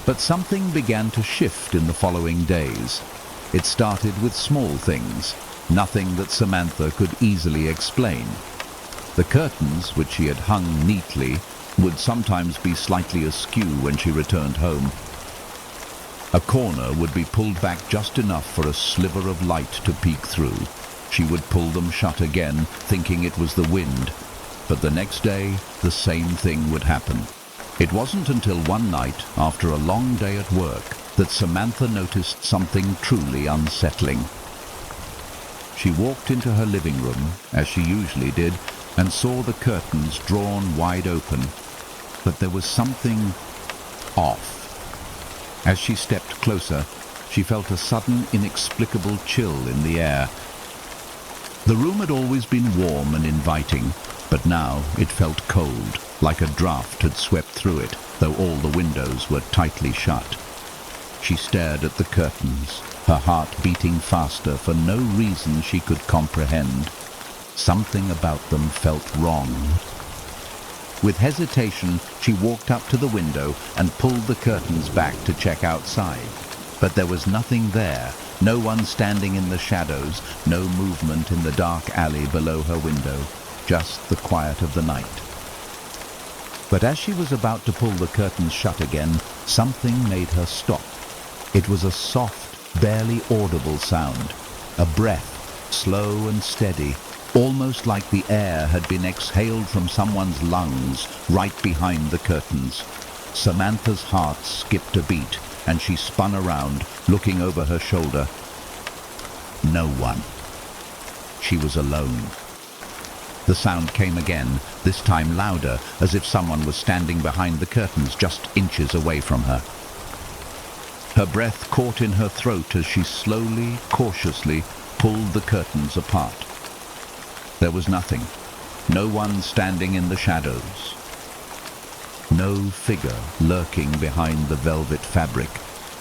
But something began to shift in the following days. It started with small things, nothing that Samantha could easily explain. The curtains, which she had hung neatly, would sometimes be slightly askew when she returned home. A corner would be pulled back just enough for a sliver of light to peek through. She would pull them shut again, thinking it was the wind. But the next day, the same thing would happen. It wasn't until one night, after a long day at work, that Samantha noticed something truly unsettling. She walked into her living room, as she usually did, and saw the curtains drawn wide open. But there was something off. As she stepped closer, she felt a sudden, inexplicable chill in the air. The room had always been warm and inviting, but now it felt cold, like a draft had swept through it, though all the windows were tightly shut. She stared at the curtains, her heart beating faster for no reason she could comprehend. Something about them felt wrong. With hesitation, she walked up to the window and pulled the curtains back to check outside. But there was nothing there, no one standing in the shadows, no movement in the dark alley below her window, just the quiet of the night. But as she was about to pull the curtains shut again, something made her stop. It was a soft, barely audible sound, a breath, slow and steady, almost like the air had been exhaled from someone's lungs right behind the curtains. Samantha's heart skipped a beat, and she spun around, looking over her shoulder. No one. She was alone. The sound came again, this time louder, as if someone was standing behind the curtains just inches away from her. Her breath caught in her throat as she slowly, cautiously pulled the curtains apart. There was nothing. No one standing in the shadows. No figure lurking behind the velvet fabric.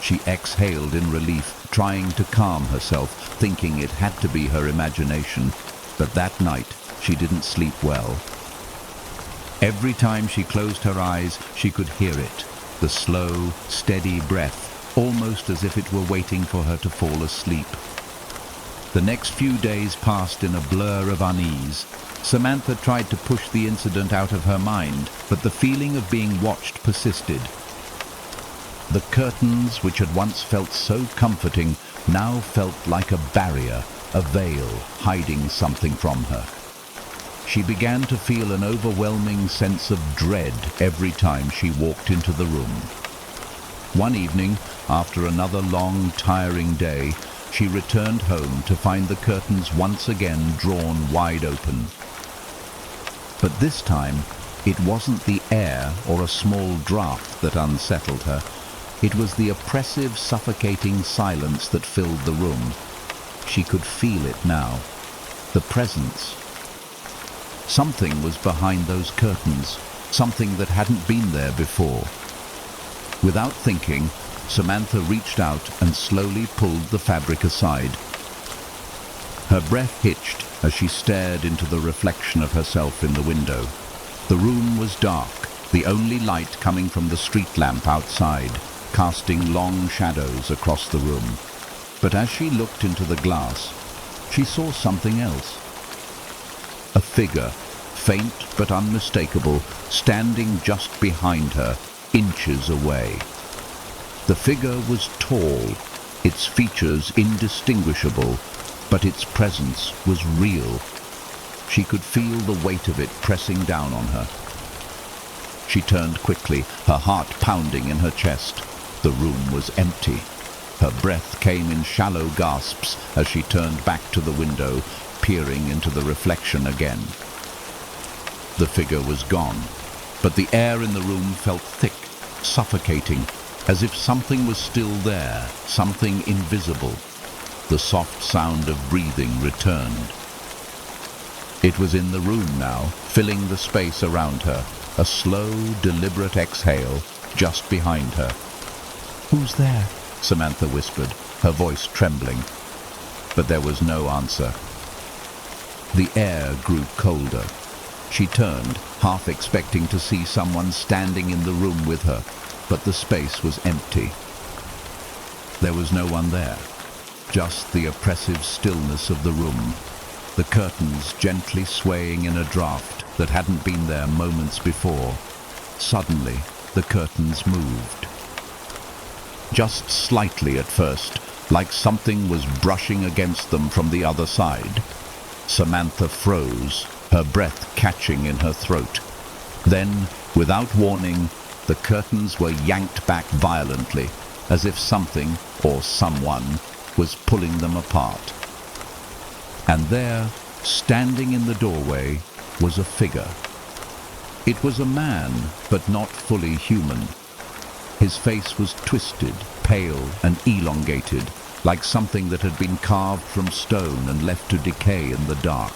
She exhaled in relief, trying to calm herself, thinking it had to be her imagination. But that night, she didn't sleep well. Every time she closed her eyes, she could hear it, the slow, steady breath, almost as if it were waiting for her to fall asleep. The next few days passed in a blur of unease. Samantha tried to push the incident out of her mind, but the feeling of being watched persisted. The curtains, which had once felt so comforting, now felt like a barrier, a veil, hiding something from her. She began to feel an overwhelming sense of dread every time she walked into the room. One evening, after another long, tiring day, she returned home to find the curtains once again drawn wide open. But this time, it wasn't the air or a small draft that unsettled her. It was the oppressive, suffocating silence that filled the room. She could feel it now. The presence. Something was behind those curtains, something that hadn't been there before. Without thinking, Samantha reached out and slowly pulled the fabric aside. Her breath hitched as she stared into the reflection of herself in the window. The room was dark, the only light coming from the street lamp outside, casting long shadows across the room. But as she looked into the glass, she saw something else. A figure, faint but unmistakable, standing just behind her, inches away. The figure was tall, its features indistinguishable, but its presence was real. She could feel the weight of it pressing down on her. She turned quickly, her heart pounding in her chest. The room was empty. Her breath came in shallow gasps as she turned back to the window, peering into the reflection again. The figure was gone, but the air in the room felt thick, suffocating, as if something was still there, something invisible. The soft sound of breathing returned. It was in the room now, filling the space around her, a slow, deliberate exhale just behind her. "Who's there?" Samantha whispered, her voice trembling. But there was no answer. The air grew colder. She turned, half expecting to see someone standing in the room with her, but the space was empty. There was no one there, just the oppressive stillness of the room, the curtains gently swaying in a draft that hadn't been there moments before. Suddenly, the curtains moved. just slightly at first, like something was brushing against them from the other side. Samantha froze, her breath catching in her throat. Then, without warning, the curtains were yanked back violently, as if something, or someone, was pulling them apart. And there, standing in the doorway, was a figure. It was a man, but not fully human. His face was twisted, pale, and elongated, like something that had been carved from stone and left to decay in the dark.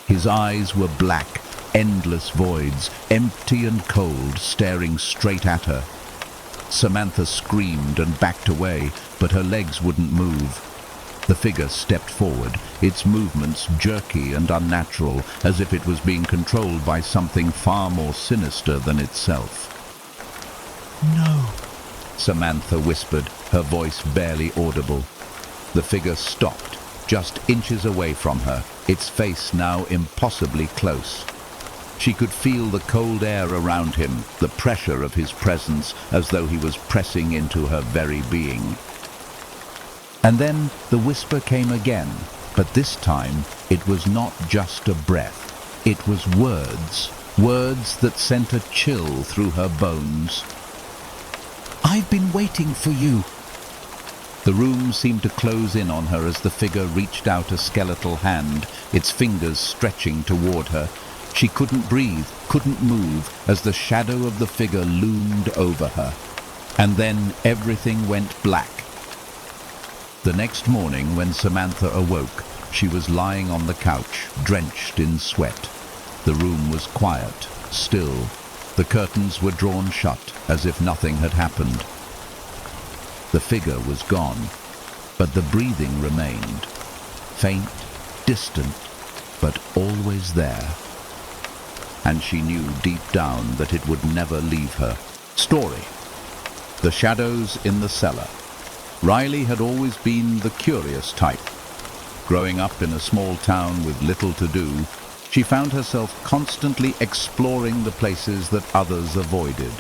His eyes were black, endless voids, empty and cold, staring straight at her. Samantha screamed and backed away, but her legs wouldn't move. The figure stepped forward, its movements jerky and unnatural, as if it was being controlled by something far more sinister than itself. No, Samantha whispered, her voice barely audible. The figure stopped, just inches away from her, its face now impossibly close. She could feel the cold air around him, the pressure of his presence, as though he was pressing into her very being. And then the whisper came again, but this time it was not just a breath. It was words, words that sent a chill through her bones. I've been waiting for you. The room seemed to close in on her as the figure reached out a skeletal hand, its fingers stretching toward her. She couldn't breathe, couldn't move, as the shadow of the figure loomed over her. And then everything went black. The next morning, when Samantha awoke, she was lying on the couch, drenched in sweat. The room was quiet, still. The curtains were drawn shut, as if nothing had happened. The figure was gone, but the breathing remained. Faint, distant, but always there. And she knew deep down that it would never leave her. Story: The Shadows in the Cellar. Riley had always been the curious type. Growing up in a small town with little to do, she found herself constantly exploring the places that others avoided.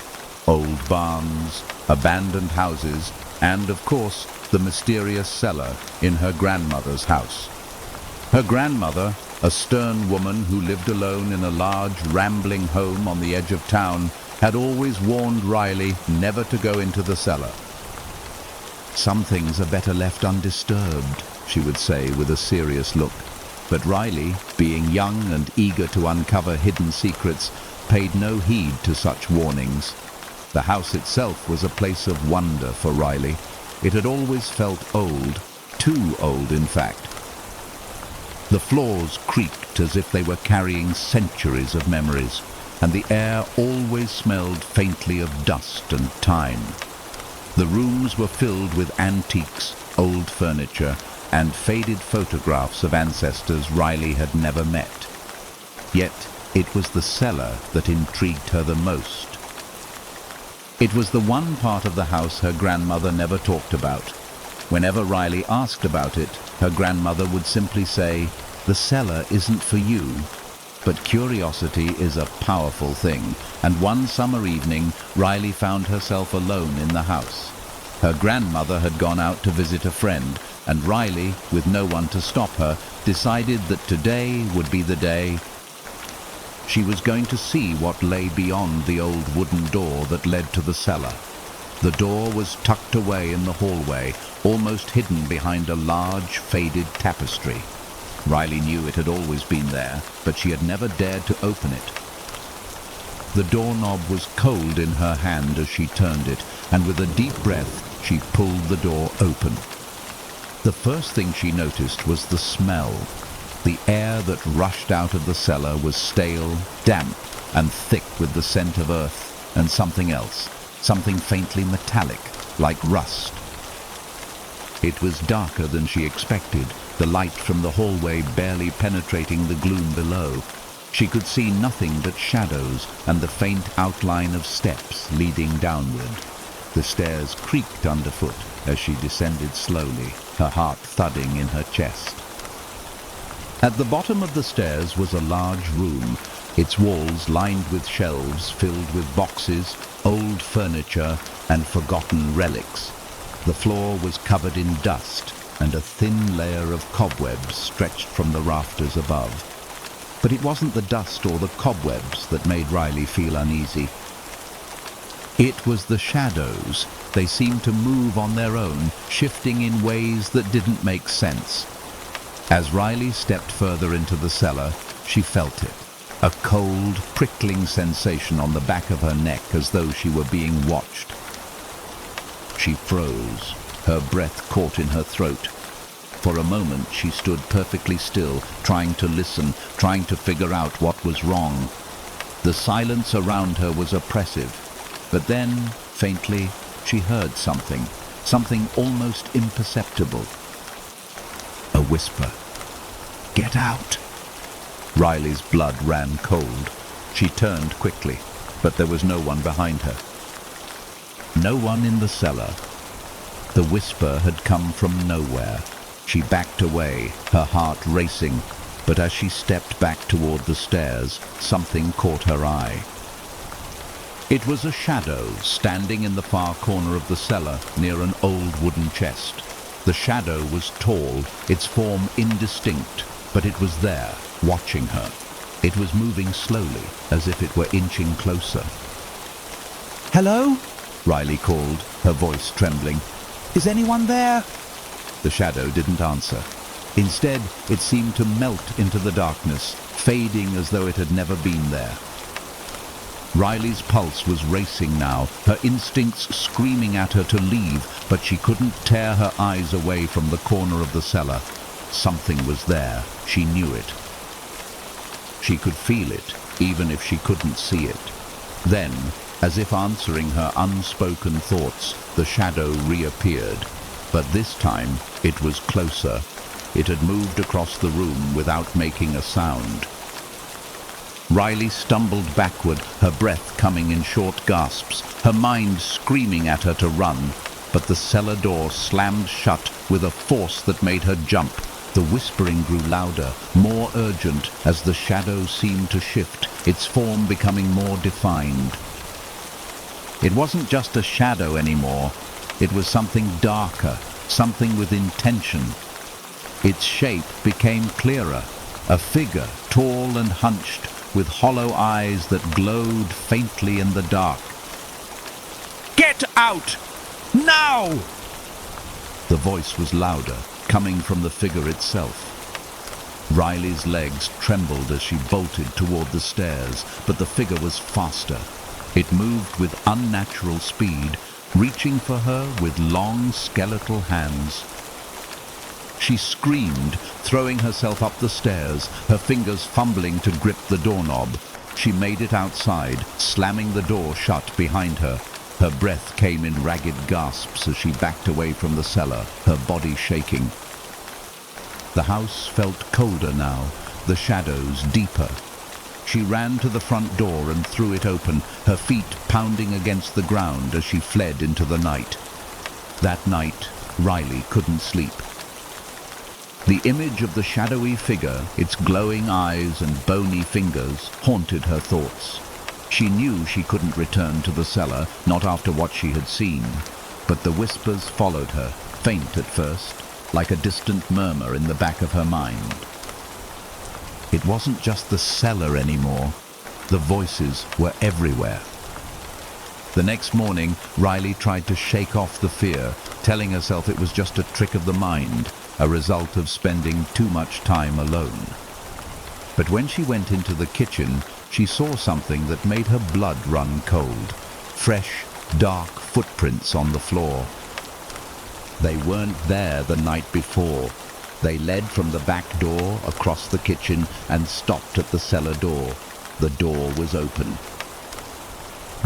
Old barns, abandoned houses, and, of course, the mysterious cellar in her grandmother's house. Her grandmother, a stern woman who lived alone in a large, rambling home on the edge of town, had always warned Riley never to go into the cellar. "Some things are better left undisturbed," she would say with a serious look. But Riley, being young and eager to uncover hidden secrets, paid no heed to such warnings. The house itself was a place of wonder for Riley. It had always felt old, too old in fact. The floors creaked as if they were carrying centuries of memories, and the air always smelled faintly of dust and time. The rooms were filled with antiques, old furniture, and faded photographs of ancestors Riley had never met. Yet it was the cellar that intrigued her the most. It was the one part of the house her grandmother never talked about. Whenever Riley asked about it, her grandmother would simply say, "The cellar isn't for you." But curiosity is a powerful thing, and one summer evening, Riley found herself alone in the house. Her grandmother had gone out to visit a friend, and Riley, with no one to stop her, decided that today would be the day. She was going to see what lay beyond the old wooden door that led to the cellar. The door was tucked away in the hallway, almost hidden behind a large, faded tapestry. Riley knew it had always been there, but she had never dared to open it. The doorknob was cold in her hand as she turned it, and with a deep breath, she pulled the door open. The first thing she noticed was the smell. The air that rushed out of the cellar was stale, damp, and thick with the scent of earth and something else, something faintly metallic, like rust. It was darker than she expected, the light from the hallway barely penetrating the gloom below. She could see nothing but shadows and the faint outline of steps leading downward. The stairs creaked underfoot as she descended slowly, her heart thudding in her chest. At the bottom of the stairs was a large room. its walls lined with shelves filled with boxes, old furniture, and forgotten relics. The floor was covered in dust, and a thin layer of cobwebs stretched from the rafters above. But it wasn't the dust or the cobwebs that made Riley feel uneasy. It was the shadows. They seemed to move on their own, shifting in ways that didn't make sense. As Riley stepped further into the cellar, she felt it. A cold, prickling sensation on the back of her neck, as though she were being watched. She froze, her breath caught in her throat. For a moment she stood perfectly still, trying to listen, trying to figure out what was wrong. The silence around her was oppressive, but then, faintly, she heard something almost imperceptible. A whisper. "Get out!" Riley's blood ran cold. She turned quickly, but there was no one behind her. No one in the cellar. The whisper had come from nowhere. She backed away, her heart racing, but as she stepped back toward the stairs, something caught her eye. It was a shadow standing in the far corner of the cellar near an old wooden chest. The shadow was tall, its form indistinct, but it was there, watching her. It was moving slowly, as if it were inching closer. Hello? Riley called, her voice trembling. Is anyone there? The shadow didn't answer. Instead, it seemed to melt into the darkness, fading as though it had never been there. Riley's pulse was racing now, her instincts screaming at her to leave, but she couldn't tear her eyes away from the corner of the cellar. Something was there. She knew it. She could feel it, even if she couldn't see it. Then, as if answering her unspoken thoughts, the shadow reappeared. But this time, it was closer. It had moved across the room without making a sound. Riley stumbled backward, her breath coming in short gasps, her mind screaming at her to run. But the cellar door slammed shut with a force that made her jump. The whispering grew louder, more urgent, as the shadow seemed to shift, its form becoming more defined. It wasn't just a shadow anymore. It was something darker, something with intention. Its shape became clearer, a figure, tall and hunched, with hollow eyes that glowed faintly in the dark. "Get out! Now!" The voice was louder, coming from the figure itself. Riley's legs trembled as she bolted toward the stairs, but the figure was faster. It moved with unnatural speed, reaching for her with long skeletal hands. She screamed, throwing herself up the stairs, her fingers fumbling to grip the doorknob. She made it outside, slamming the door shut behind her. Her breath came in ragged gasps as she backed away from the cellar, her body shaking. The house felt colder now, the shadows deeper. She ran to the front door and threw it open, her feet pounding against the ground as she fled into the night. That night, Riley couldn't sleep. The image of the shadowy figure, its glowing eyes and bony fingers, haunted her thoughts. She knew she couldn't return to the cellar, not after what she had seen. But the whispers followed her, faint at first, like a distant murmur in the back of her mind. It wasn't just the cellar anymore. The voices were everywhere. The next morning, Riley tried to shake off the fear, telling herself it was just a trick of the mind, a result of spending too much time alone. But when she went into the kitchen, she saw something that made her blood run cold. Fresh, dark footprints on the floor. They weren't there the night before. They led from the back door across the kitchen and stopped at the cellar door. The door was open.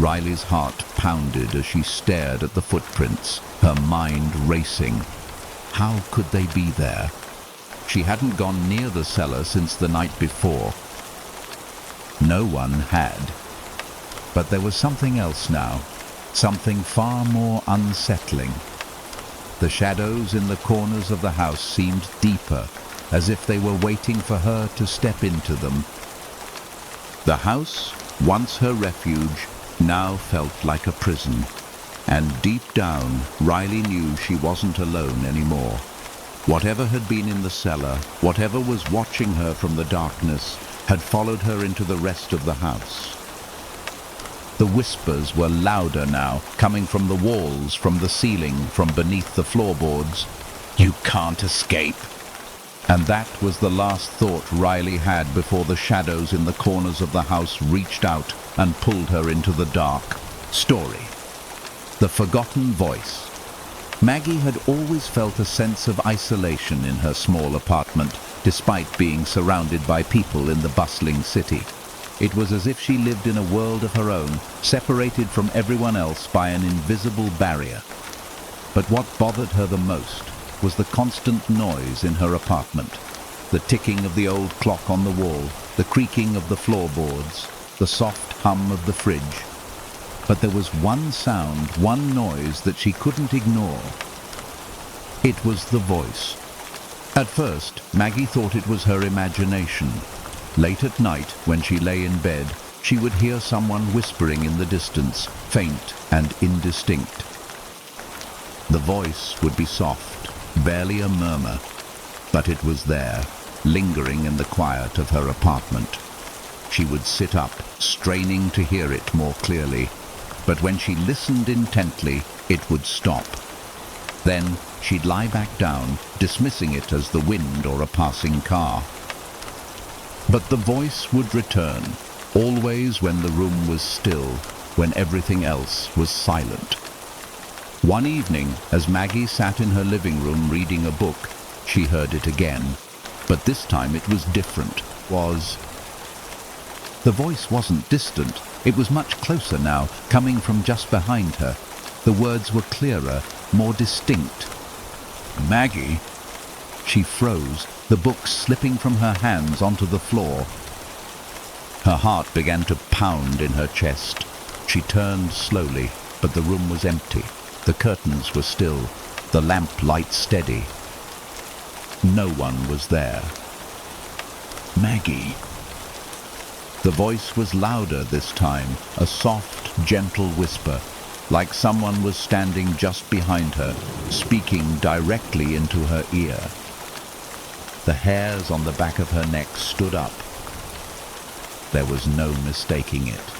Riley's heart pounded as she stared at the footprints, her mind racing. How could they be there? She hadn't gone near the cellar since the night before. No one had. But there was something else now, something far more unsettling. The shadows in the corners of the house seemed deeper, as if they were waiting for her to step into them. The house, once her refuge, now felt like a prison. And deep down, Riley knew she wasn't alone anymore. Whatever had been in the cellar, whatever was watching her from the darkness, had followed her into the rest of the house. The whispers were louder now, coming from the walls, from the ceiling, from beneath the floorboards. "You can't escape." And that was the last thought Riley had before the shadows in the corners of the house reached out and pulled her into the dark. Story. The forgotten voice. Maggie had always felt a sense of isolation in her small apartment, despite being surrounded by people in the bustling city. It was as if she lived in a world of her own, separated from everyone else by an invisible barrier. But what bothered her the most was the constant noise in her apartment. The ticking of the old clock on the wall, the creaking of the floorboards, the soft hum of the fridge. But there was one sound, one noise that she couldn't ignore. It was the voice. At first, Maggie thought it was her imagination. Late at night, when she lay in bed, she would hear someone whispering in the distance, faint and indistinct. The voice would be soft, barely a murmur, but it was there, lingering in the quiet of her apartment. She would sit up, straining to hear it more clearly, but when she listened intently, it would stop. Then she'd lie back down, dismissing it as the wind or a passing car. But the voice would return, always when the room was still, when everything else was silent. One evening, as Maggie sat in her living room reading a book, she heard it again. But this time it was different. The voice wasn't distant. It was much closer now, coming from just behind her. The words were clearer, more distinct. "Maggie?" She froze, the book slipping from her hands onto the floor. Her heart began to pound in her chest. She turned slowly, but the room was empty. The curtains were still, the lamp light steady. No one was there. "Maggie." The voice was louder this time, a soft, gentle whisper, like someone was standing just behind her, speaking directly into her ear. The hairs on the back of her neck stood up. There was no mistaking it.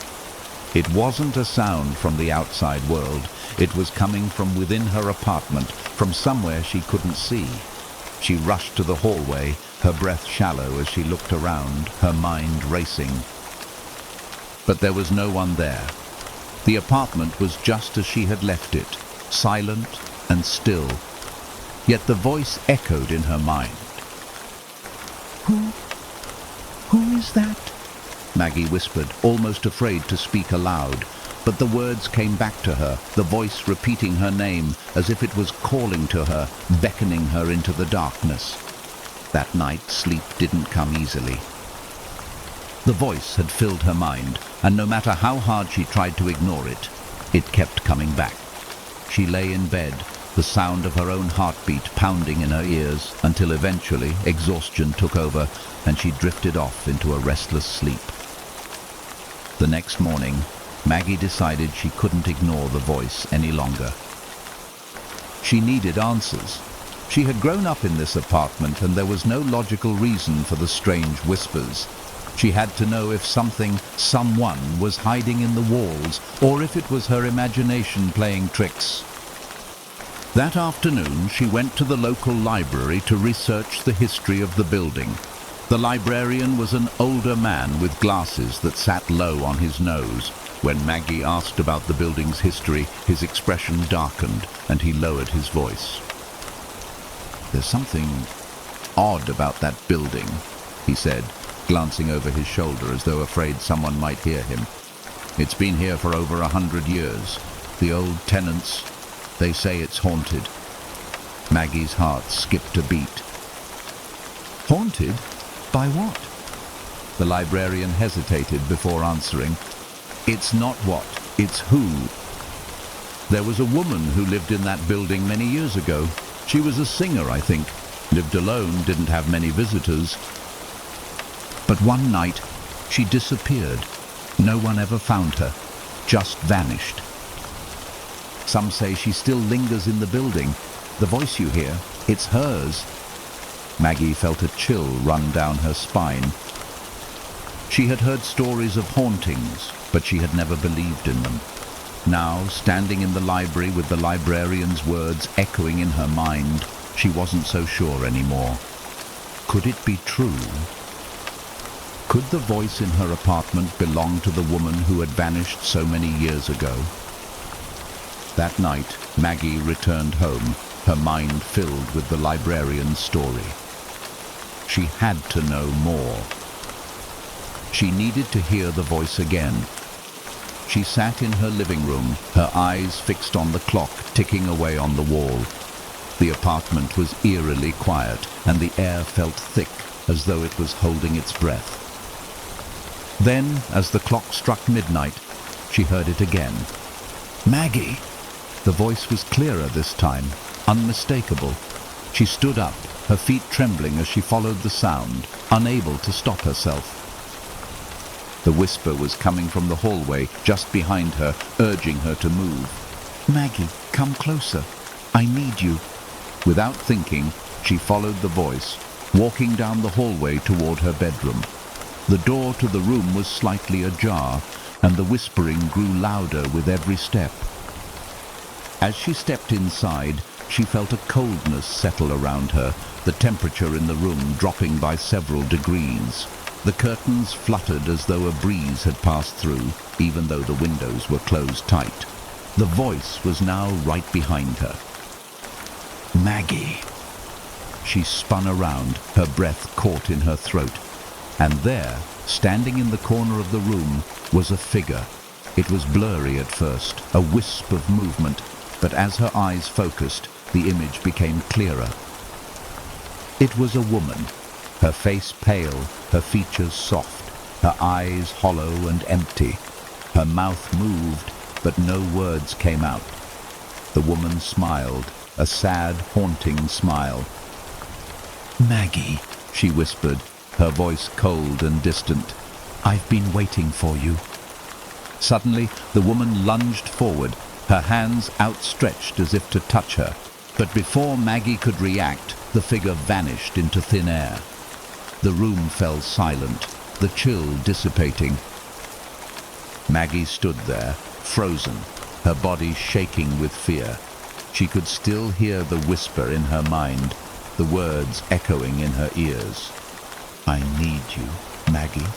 It wasn't a sound from the outside world. It was coming from within her apartment, from somewhere she couldn't see. She rushed to the hallway, her breath shallow as she looked around, her mind racing. But there was no one there. The apartment was just as she had left it, silent and still. Yet the voice echoed in her mind. Who is that?" Maggie whispered, almost afraid to speak aloud. But the words came back to her, the voice repeating her name as if it was calling to her, beckoning her into the darkness. That night, sleep didn't come easily. The voice had filled her mind, and no matter how hard she tried to ignore it, it kept coming back. She lay in bed, the sound of her own heartbeat pounding in her ears, until eventually exhaustion took over and she drifted off into a restless sleep. The next morning, Maggie decided she couldn't ignore the voice any longer. She needed answers. She had grown up in this apartment and there was no logical reason for the strange whispers. She had to know if someone was hiding in the walls, or if it was her imagination playing tricks. That afternoon, she went to the local library to research the history of the building. The librarian was an older man with glasses that sat low on his nose. When Maggie asked about the building's history, his expression darkened and he lowered his voice. "There's something odd about that building," he said, glancing over his shoulder as though afraid someone might hear him. "It's been here for over 100 years. The old tenants, they say it's haunted." Maggie's heart skipped a beat. "Haunted? By what?" The librarian hesitated before answering. "It's not what, it's who. There was a woman who lived in that building many years ago. She was a singer, I think. Lived alone, didn't have many visitors. But one night, She disappeared. No one ever found her, just vanished. Some say she still lingers in the building. The voice you hear, it's hers. Maggie felt a chill run down her spine. She had heard stories of hauntings, but she had never believed in them. Now, standing in the library with the librarian's words echoing in her mind, she wasn't so sure anymore. Could it be true? Could the voice in her apartment belong to the woman who had vanished so many years ago? That night, Maggie returned home, her mind filled with the librarian's story. She had to know more. She needed to hear the voice again. She sat in her living room, her eyes fixed on the clock ticking away on the wall. The apartment was eerily quiet, and the air felt thick, as though it was holding its breath. Then, as the clock struck midnight, she heard it again. "Maggie!" The voice was clearer this time, unmistakable. She stood up, her feet trembling as she followed the sound, unable to stop herself. The whisper was coming from the hallway just behind her, urging her to move. "Maggie, come closer. I need you." Without thinking, she followed the voice, walking down the hallway toward her bedroom. The door to the room was slightly ajar, and the whispering grew louder with every step. As she stepped inside, she felt a coldness settle around her, the temperature in the room dropping by several degrees. The curtains fluttered as though a breeze had passed through, even though the windows were closed tight. The voice was now right behind her. "Maggie!" She spun around, her breath caught in her throat. And there, standing in the corner of the room, was a figure. It was blurry at first, a wisp of movement, but as her eyes focused, the image became clearer. It was a woman, her face pale, her features soft, her eyes hollow and empty. Her mouth moved, but no words came out. The woman smiled, a sad, haunting smile. "Maggie," she whispered, her voice cold and distant. "I've been waiting for you." Suddenly, the woman lunged forward, her hands outstretched as if to touch her. But before Maggie could react, the figure vanished into thin air. The room fell silent, the chill dissipating. Maggie stood there, frozen, her body shaking with fear. She could still hear the whisper in her mind, the words echoing in her ears. "I need you, Maggie."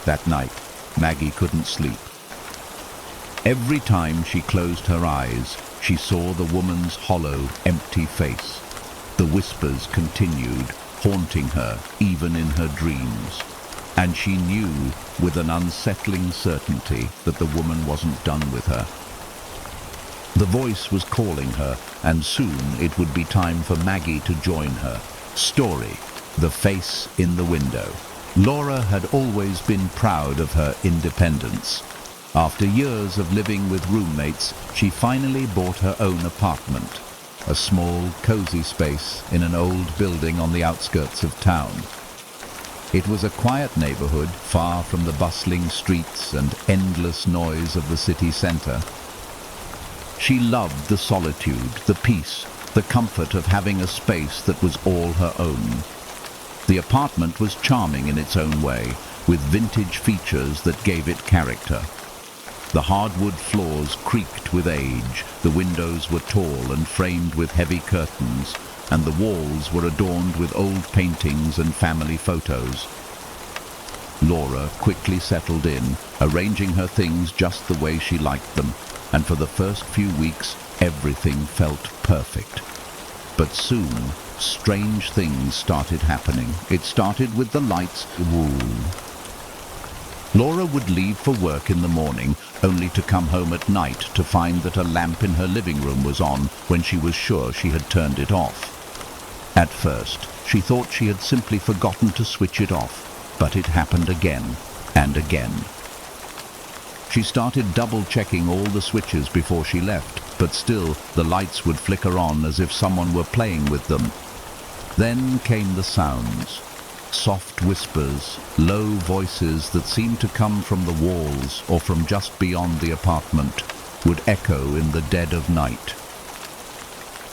That night, Maggie couldn't sleep. Every time she closed her eyes, she saw the woman's hollow, empty face. The whispers continued, haunting her even in her dreams. And she knew with an unsettling certainty that the woman wasn't done with her. The voice was calling her, and soon it would be time for Maggie to join her. Story, the face in the window. Laura had always been proud of her independence. After years of living with roommates, she finally bought her own apartment, a small, cozy space in an old building on the outskirts of town. It was a quiet neighborhood, far from the bustling streets and endless noise of the city center. She loved the solitude, the peace, the comfort of having a space that was all her own. The apartment was charming in its own way, with vintage features that gave it character. The hardwood floors creaked with age, the windows were tall and framed with heavy curtains, and the walls were adorned with old paintings and family photos. Laura quickly settled in, arranging her things just the way she liked them, and for the first few weeks everything felt perfect. But soon, strange things started happening. It started with the lights. Laura would leave for work in the morning, only to come home at night to find that a lamp in her living room was on when she was sure she had turned it off. At first, she thought she had simply forgotten to switch it off, but it happened again and again. She started double-checking all the switches before she left, but still the lights would flicker on as if someone were playing with them. Then came the sounds. Soft whispers, low voices that seemed to come from the walls or from just beyond the apartment would echo in the dead of night.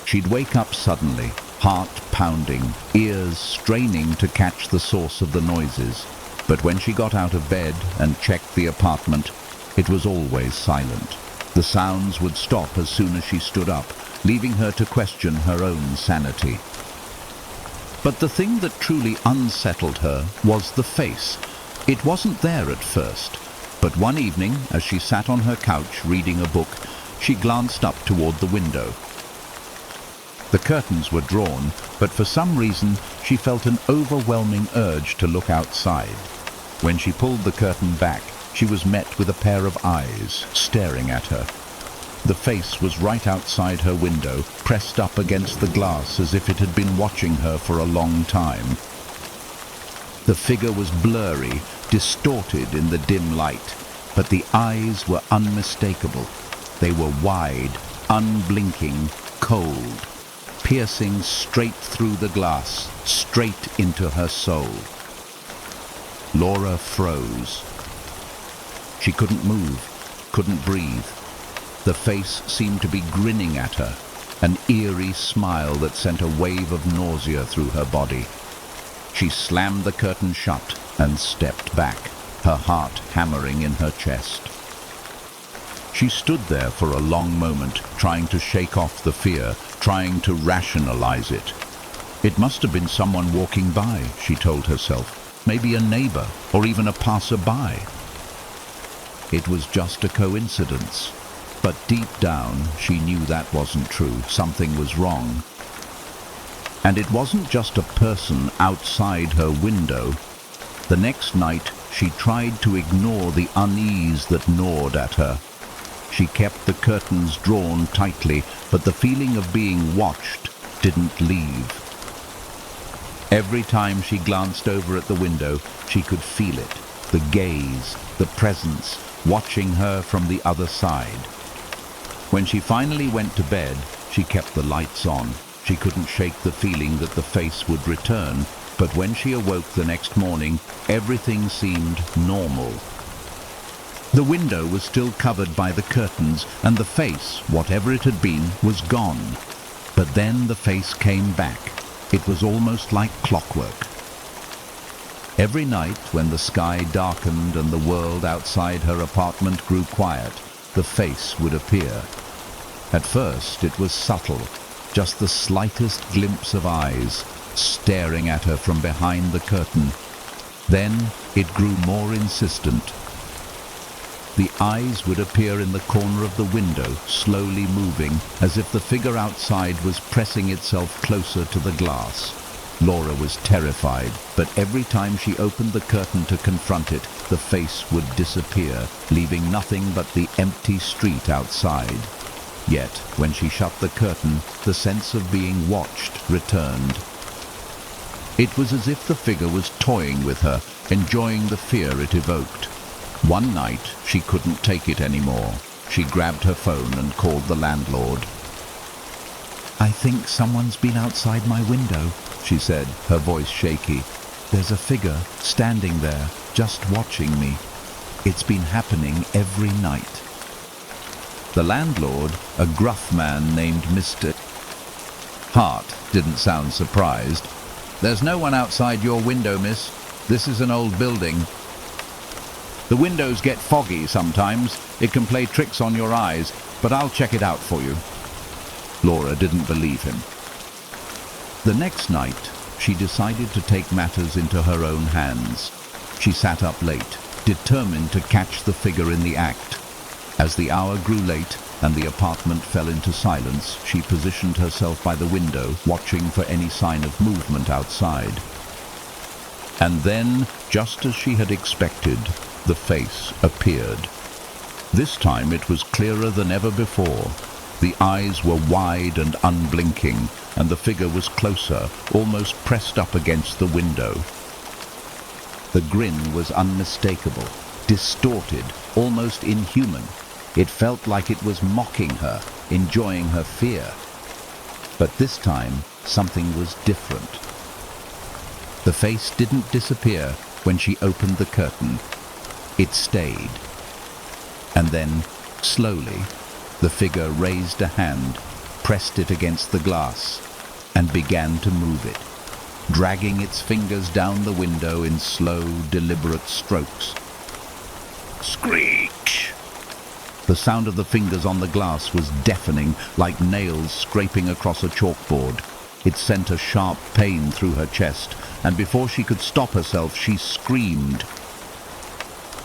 She'd wake up suddenly, heart pounding, ears straining to catch the source of the noises. But when she got out of bed and checked the apartment, it was always silent. The sounds would stop as soon as she stood up, leaving her to question her own sanity. But the thing that truly unsettled her was the face. It wasn't there at first, but one evening, as she sat on her couch reading a book, she glanced up toward the window. The curtains were drawn, but for some reason she felt an overwhelming urge to look outside. When she pulled the curtain back, she was met with a pair of eyes staring at her. The face was right outside her window, pressed up against the glass as if it had been watching her for a long time. The figure was blurry, distorted in the dim light, but the eyes were unmistakable. They were wide, unblinking, cold, piercing straight through the glass, straight into her soul. Laura froze. She couldn't move, couldn't breathe. The face seemed to be grinning at her, an eerie smile that sent a wave of nausea through her body. She slammed the curtain shut and stepped back, her heart hammering in her chest. She stood there for a long moment, trying to shake off the fear, trying to rationalize it. It must have been someone walking by, she told herself. Maybe a neighbor, or even a passerby. It was just a coincidence. But deep down, she knew that wasn't true. Something was wrong. And it wasn't just a person outside her window. The next night, she tried to ignore the unease that gnawed at her. She kept the curtains drawn tightly, but the feeling of being watched didn't leave. Every time she glanced over at the window, she could feel it, the gaze, the presence, watching her from the other side. When she finally went to bed, she kept the lights on. She couldn't shake the feeling that the face would return, but when she awoke the next morning, everything seemed normal. The window was still covered by the curtains, and the face, whatever it had been, was gone. But then the face came back. It was almost like clockwork. Every night, when the sky darkened and the world outside her apartment grew quiet, the face would appear. At first, it was subtle, just the slightest glimpse of eyes, staring at her from behind the curtain. Then, it grew more insistent. The eyes would appear in the corner of the window, slowly moving, as if the figure outside was pressing itself closer to the glass. Laura was terrified, but every time she opened the curtain to confront it, the face would disappear, leaving nothing but the empty street outside. Yet, when she shut the curtain, the sense of being watched returned. It was as if the figure was toying with her, enjoying the fear it evoked. One night, she couldn't take it anymore. She grabbed her phone and called the landlord. "I think someone's been outside my window," she said, her voice shaky. "There's a figure standing there, just watching me. It's been happening every night." The landlord, a gruff man named Mr. Hart, didn't sound surprised. "There's no one outside your window, miss. This is an old building. The windows get foggy sometimes. It can play tricks on your eyes, but I'll check it out for you." Laura didn't believe him. The next night, she decided to take matters into her own hands. She sat up late, determined to catch the figure in the act. As the hour grew late and the apartment fell into silence, she positioned herself by the window, watching for any sign of movement outside. And then, just as she had expected, the face appeared. This time it was clearer than ever before. The eyes were wide and unblinking, and the figure was closer, almost pressed up against the window. The grin was unmistakable, distorted, almost inhuman. It felt like it was mocking her, enjoying her fear. But this time, something was different. The face didn't disappear when she opened the curtain. It stayed. And then, slowly, the figure raised a hand, pressed it against the glass, and began to move it, dragging its fingers down the window in slow, deliberate strokes. Screech! The sound of the fingers on the glass was deafening, like nails scraping across a chalkboard. It sent a sharp pain through her chest, and before she could stop herself, she screamed.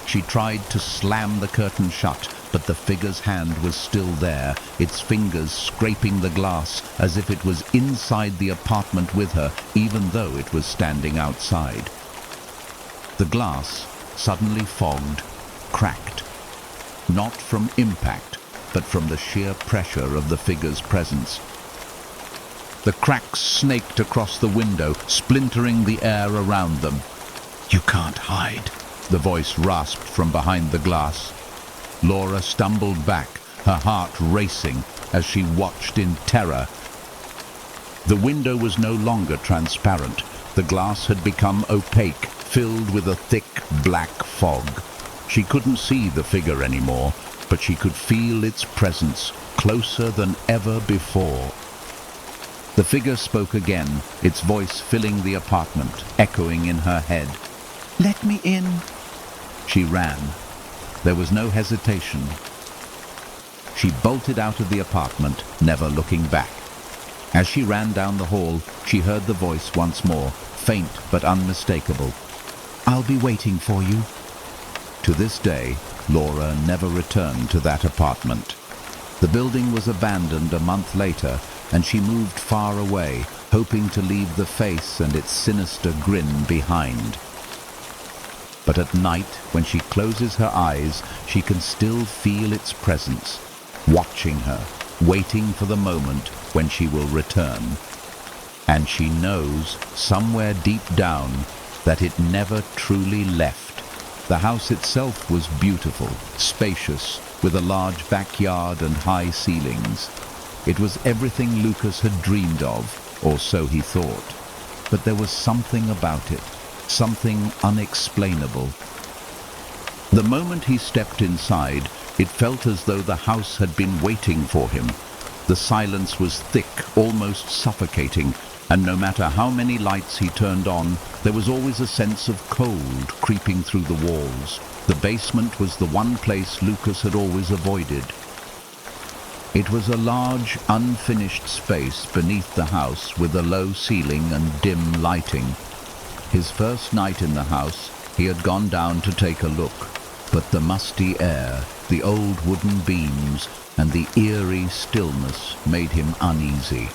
She tried to slam the curtain shut, but the figure's hand was still there, its fingers scraping the glass as if it was inside the apartment with her, even though it was standing outside. The glass, suddenly fogged, cracked. Not from impact, but from the sheer pressure of the figure's presence. The cracks snaked across the window, splintering the air around them. "You can't hide," the voice rasped from behind the glass. Laura stumbled back, her heart racing as she watched in terror. The window was no longer transparent. The glass had become opaque, filled with a thick black fog. She couldn't see the figure anymore, but she could feel its presence, closer than ever before. The figure spoke again, its voice filling the apartment, echoing in her head. "Let me in." She ran. There was no hesitation. She bolted out of the apartment, never looking back. As she ran down the hall, she heard the voice once more, faint but unmistakable. "I'll be waiting for you." To this day, Laura never returned to that apartment. The building was abandoned a month later, and she moved far away, hoping to leave the face and its sinister grin behind. But at night, when she closes her eyes, she can still feel its presence, watching her, waiting for the moment when she will return. And she knows, somewhere deep down, that it never truly left. The house itself was beautiful, spacious, with a large backyard and high ceilings. It was everything Lucas had dreamed of, or so he thought. But there was something about it, something unexplainable. The moment he stepped inside, it felt as though the house had been waiting for him. The silence was thick, almost suffocating, and no matter how many lights he turned on, there was always a sense of cold creeping through the walls. The basement was the one place Lucas had always avoided. It was a large, unfinished space beneath the house with a low ceiling and dim lighting. His first night in the house, he had gone down to take a look, but the musty air, the old wooden beams, and the eerie stillness made him uneasy.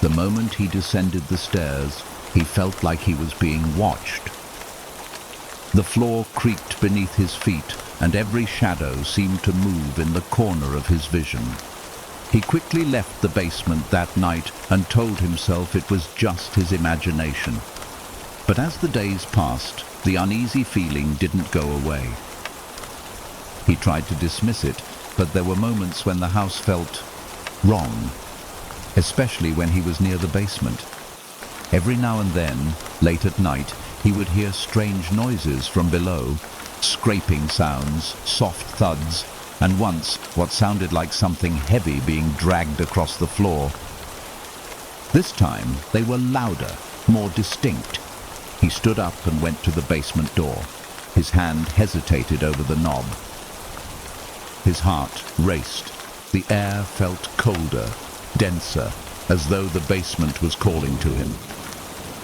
The moment he descended the stairs, he felt like he was being watched. The floor creaked beneath his feet, and every shadow seemed to move in the corner of his vision. He quickly left the basement that night and told himself it was just his imagination. But as the days passed, the uneasy feeling didn't go away. He tried to dismiss it, but there were moments when the house felt wrong, especially when he was near the basement. Every now and then, late at night, he would hear strange noises from below, scraping sounds, soft thuds, and once what sounded like something heavy being dragged across the floor. This time they were louder, more distinct. He stood up and went to the basement door. His hand hesitated over the knob. His heart raced. The air felt colder, denser, as though the basement was calling to him.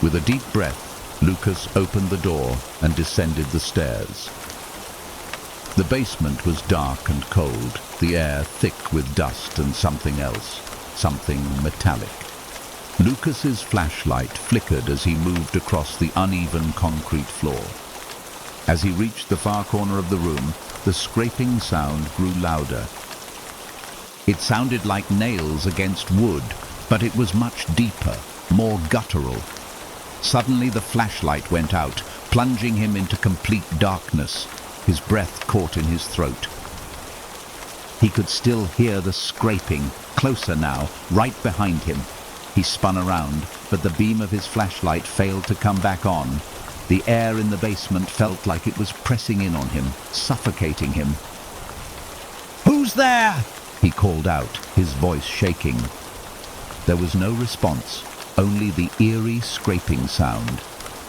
With a deep breath, Lucas opened the door and descended the stairs. The basement was dark and cold, the air thick with dust and something else, something metallic. Lucas's flashlight flickered as he moved across the uneven concrete floor. As he reached the far corner of the room, the scraping sound grew louder. It sounded like nails against wood, but it was much deeper, more guttural. Suddenly the flashlight went out, plunging him into complete darkness. His breath caught in his throat. He could still hear the scraping, closer now, right behind him. He spun around, but the beam of his flashlight failed to come back on. The air in the basement felt like it was pressing in on him, suffocating him. Who's there? He called out, his voice shaking. There was no response, only the eerie scraping sound.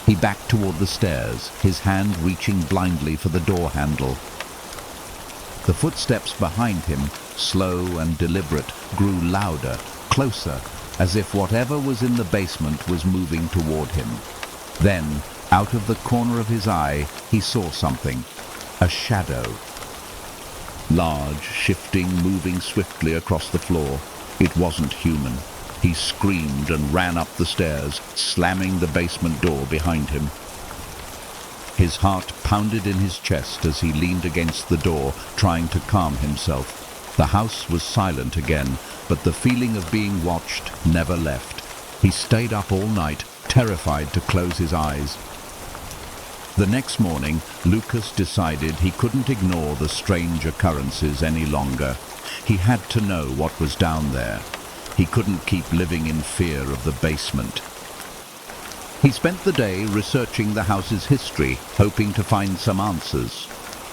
He backed toward the stairs, his hand reaching blindly for the door handle. The footsteps behind him, slow and deliberate, grew louder, closer, as if whatever was in the basement was moving toward him. Then, out of the corner of his eye, he saw something. A shadow. Large, shifting, moving swiftly across the floor. It wasn't human. He screamed and ran up the stairs, slamming the basement door behind him. His heart pounded in his chest as he leaned against the door, trying to calm himself. The house was silent again, but the feeling of being watched never left. He stayed up all night, terrified to close his eyes. The next morning, Lucas decided he couldn't ignore the strange occurrences any longer. He had to know what was down there. He couldn't keep living in fear of the basement. He spent the day researching the house's history, hoping to find some answers.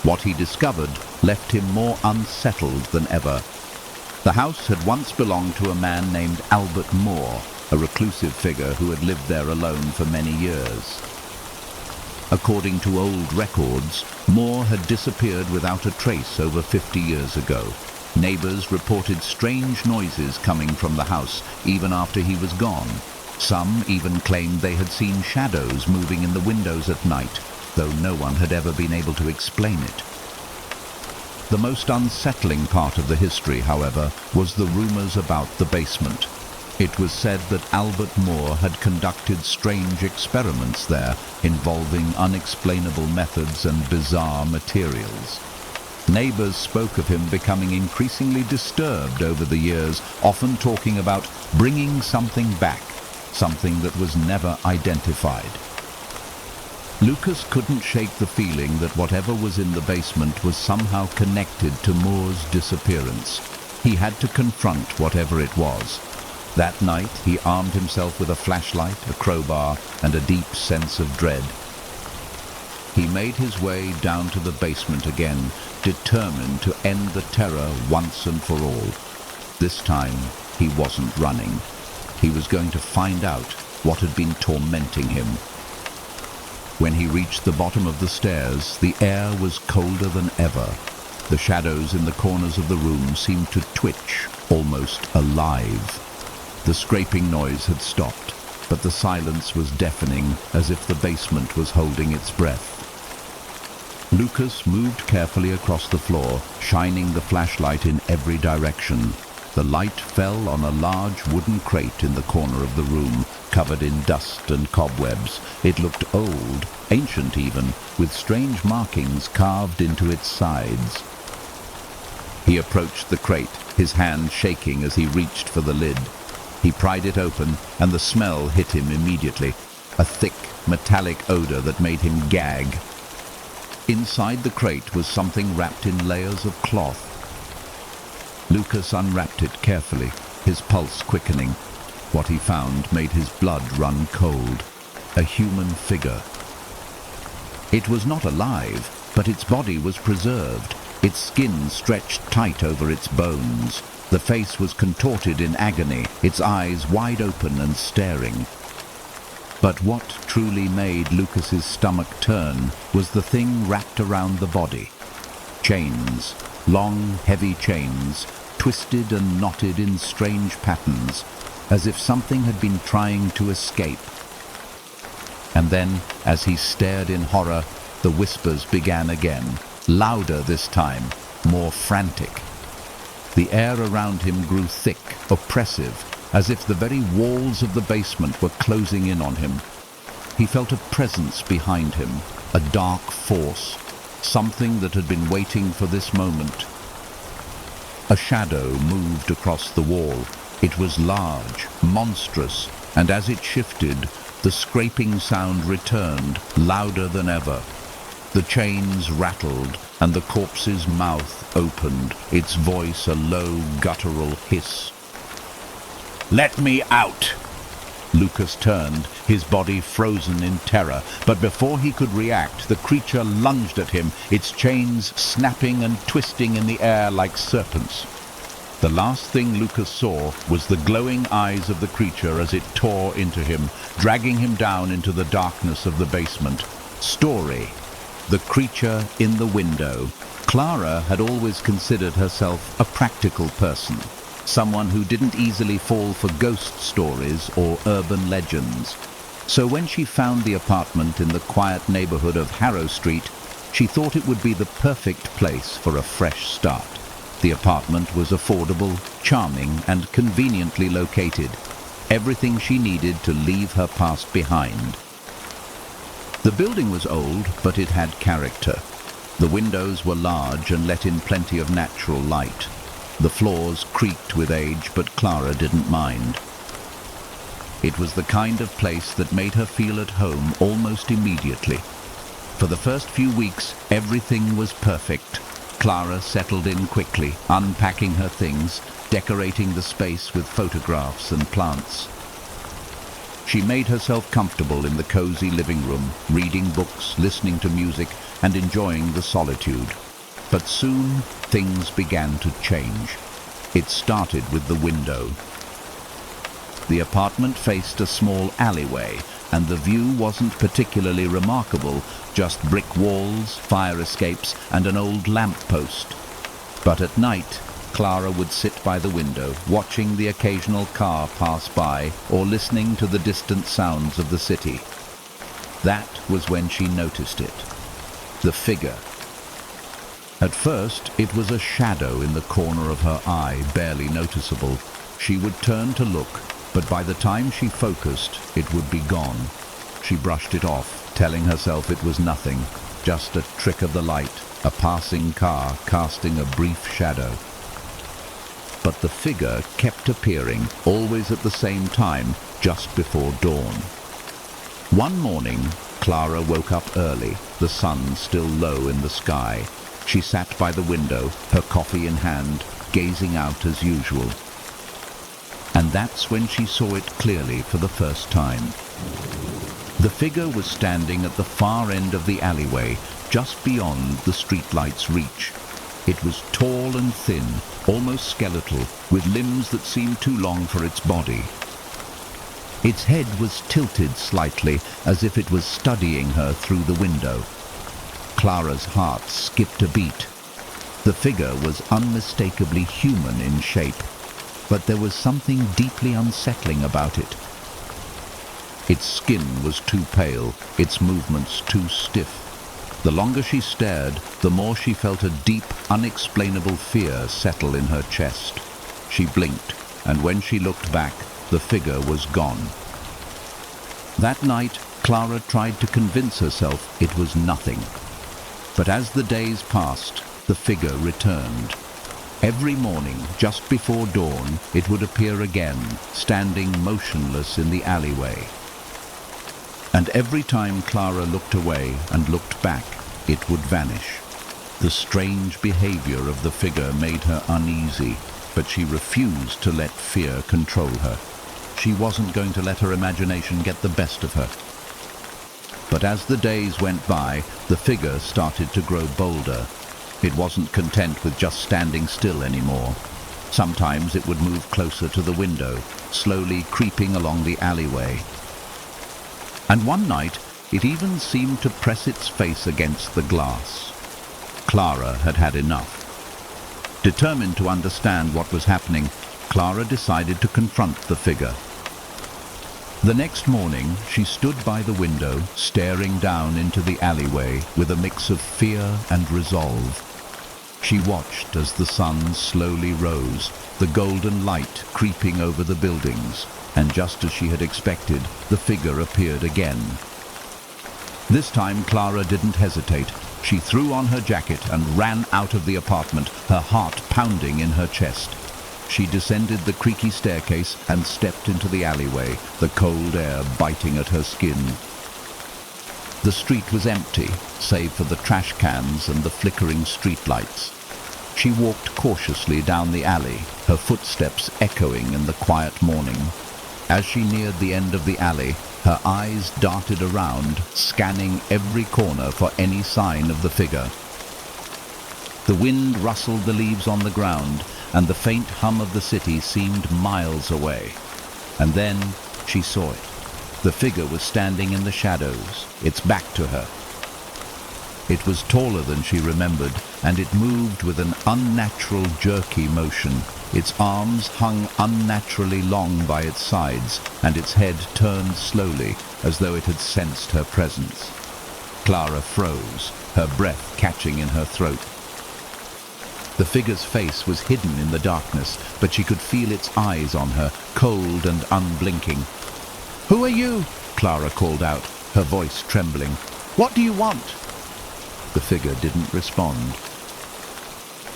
What he discovered left him more unsettled than ever. The house had once belonged to a man named Albert Moore, a reclusive figure who had lived there alone for many years. According to old records, Moore had disappeared without a trace over 50 years ago. Neighbors reported strange noises coming from the house even after he was gone. Some even claimed they had seen shadows moving in the windows at night, though no one had ever been able to explain it. The most unsettling part of the history, however, was the rumors about the basement. It was said that Albert Moore had conducted strange experiments there involving unexplainable methods and bizarre materials. Neighbors spoke of him becoming increasingly disturbed over the years, often talking about bringing something back, something that was never identified. Lucas couldn't shake the feeling that whatever was in the basement was somehow connected to Moore's disappearance. He had to confront whatever it was. That night, he armed himself with a flashlight, a crowbar, and a deep sense of dread. He made his way down to the basement again, determined to end the terror once and for all. This time, he wasn't running. He was going to find out what had been tormenting him. When he reached the bottom of the stairs, the air was colder than ever. The shadows in the corners of the room seemed to twitch, almost alive. The scraping noise had stopped, but the silence was deafening, as if the basement was holding its breath. Lucas moved carefully across the floor, shining the flashlight in every direction. The light fell on a large wooden crate in the corner of the room, covered in dust and cobwebs. It looked old, ancient even, with strange markings carved into its sides. He approached the crate, his hand shaking as he reached for the lid. He pried it open, and the smell hit him immediately, a thick, metallic odor that made him gag. Inside the crate was something wrapped in layers of cloth. Lucas unwrapped it carefully, his pulse quickening. What he found made his blood run cold. A human figure. It was not alive, but its body was preserved, its skin stretched tight over its bones. The face was contorted in agony, its eyes wide open and staring. But what truly made Lucas's stomach turn was the thing wrapped around the body. Chains, long, heavy chains, twisted and knotted in strange patterns, as if something had been trying to escape. And then, as he stared in horror, the whispers began again, louder this time, more frantic. The air around him grew thick, oppressive, as if the very walls of the basement were closing in on him. He felt a presence behind him, a dark force, something that had been waiting for this moment. A shadow moved across the wall. It was large, monstrous, and as it shifted, the scraping sound returned, louder than ever. The chains rattled, and the corpse's mouth opened, its voice a low, guttural hiss. Let me out! Lucas turned, his body frozen in terror, but before he could react, the creature lunged at him, its chains snapping and twisting in the air like serpents. The last thing Lucas saw was the glowing eyes of the creature as it tore into him, dragging him down into the darkness of the basement. Story. The creature in the window. Clara had always considered herself a practical person, someone who didn't easily fall for ghost stories or urban legends. So when she found the apartment in the quiet neighborhood of Harrow Street, she thought it would be the perfect place for a fresh start. The apartment was affordable, charming, and conveniently located. Everything she needed to leave her past behind. The building was old, but it had character. The windows were large and let in plenty of natural light. The floors creaked with age, but Clara didn't mind. It was the kind of place that made her feel at home almost immediately. For the first few weeks, everything was perfect. Clara settled in quickly, unpacking her things, decorating the space with photographs and plants. She made herself comfortable in the cozy living room, reading books, listening to music, and enjoying the solitude. But soon, things began to change. It started with the window. The apartment faced a small alleyway, and the view wasn't particularly remarkable, just brick walls, fire escapes, and an old lamp post. But at night, Clara would sit by the window, watching the occasional car pass by or listening to the distant sounds of the city. That was when she noticed it. The figure. At first, it was a shadow in the corner of her eye, barely noticeable. She would turn to look, but by the time she focused, it would be gone. She brushed it off, telling herself it was nothing, just a trick of the light, a passing car casting a brief shadow. But the figure kept appearing, always at the same time, just before dawn. One morning, Clara woke up early, the sun still low in the sky. She sat by the window, her coffee in hand, gazing out as usual. And that's when she saw it clearly for the first time. The figure was standing at the far end of the alleyway, just beyond the streetlight's reach. It was tall and thin, almost skeletal, with limbs that seemed too long for its body. Its head was tilted slightly, as if it was studying her through the window. Clara's heart skipped a beat. The figure was unmistakably human in shape, but there was something deeply unsettling about it. Its skin was too pale, its movements too stiff. The longer she stared, the more she felt a deep, unexplainable fear settle in her chest. She blinked, and when she looked back, the figure was gone. That night, Clara tried to convince herself it was nothing. But as the days passed, the figure returned. Every morning, just before dawn, it would appear again, standing motionless in the alleyway. And every time Clara looked away and looked back, it would vanish. The strange behavior of the figure made her uneasy, but she refused to let fear control her. She wasn't going to let her imagination get the best of her. But as the days went by, the figure started to grow bolder. It wasn't content with just standing still anymore. Sometimes it would move closer to the window, slowly creeping along the alleyway. And one night, it even seemed to press its face against the glass. Clara had had enough. Determined to understand what was happening, Clara decided to confront the figure. The next morning, she stood by the window, staring down into the alleyway with a mix of fear and resolve. She watched as the sun slowly rose, the golden light creeping over the buildings, and just as she had expected, the figure appeared again. This time, Clara didn't hesitate. She threw on her jacket and ran out of the apartment, her heart pounding in her chest. She descended the creaky staircase and stepped into the alleyway, the cold air biting at her skin. The street was empty, save for the trash cans and the flickering streetlights. She walked cautiously down the alley, her footsteps echoing in the quiet morning. As she neared the end of the alley, her eyes darted around, scanning every corner for any sign of the figure. The wind rustled the leaves on the ground, and the faint hum of the city seemed miles away. And then she saw it. The figure was standing in the shadows, its back to her. It was taller than she remembered, and it moved with an unnatural, jerky motion. Its arms hung unnaturally long by its sides, and its head turned slowly, as though it had sensed her presence. Clara froze, her breath catching in her throat. The figure's face was hidden in the darkness, but she could feel its eyes on her, cold and unblinking. "Who are you?" Clara called out, her voice trembling. "What do you want?" The figure didn't respond.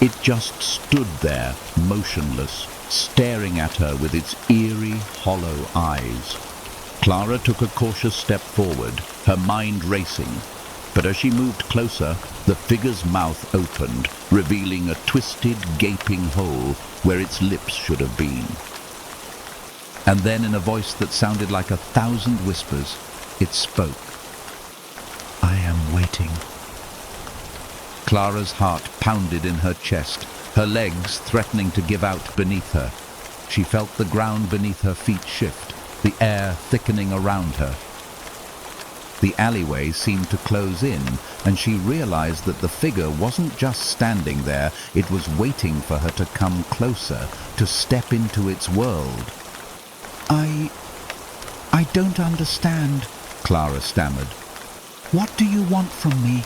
It just stood there, motionless, staring at her with its eerie, hollow eyes. Clara took a cautious step forward, her mind racing. But as she moved closer, the figure's mouth opened, revealing a twisted, gaping hole where its lips should have been. And then, in a voice that sounded like 1,000 whispers, it spoke. "I am waiting." Clara's heart pounded in her chest, her legs threatening to give out beneath her. She felt the ground beneath her feet shift, the air thickening around her. The alleyway seemed to close in, and she realized that the figure wasn't just standing there, it was waiting for her to come closer, to step into its world. I don't understand," Clara stammered. "What do you want from me?"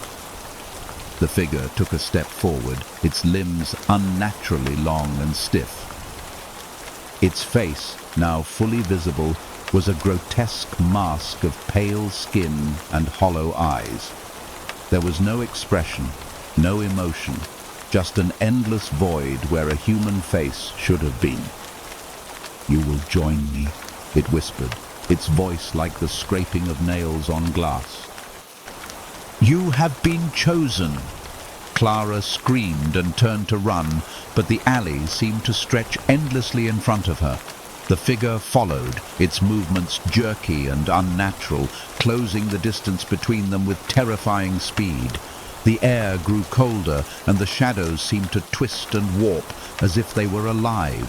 The figure took a step forward, its limbs unnaturally long and stiff. Its face, now fully visible, was a grotesque mask of pale skin and hollow eyes. There was no expression, no emotion, just an endless void where a human face should have been. "You will join me," it whispered, its voice like the scraping of nails on glass. "You have been chosen!" Clara screamed and turned to run, but the alley seemed to stretch endlessly in front of her. The figure followed, its movements jerky and unnatural, closing the distance between them with terrifying speed. The air grew colder, and the shadows seemed to twist and warp as if they were alive.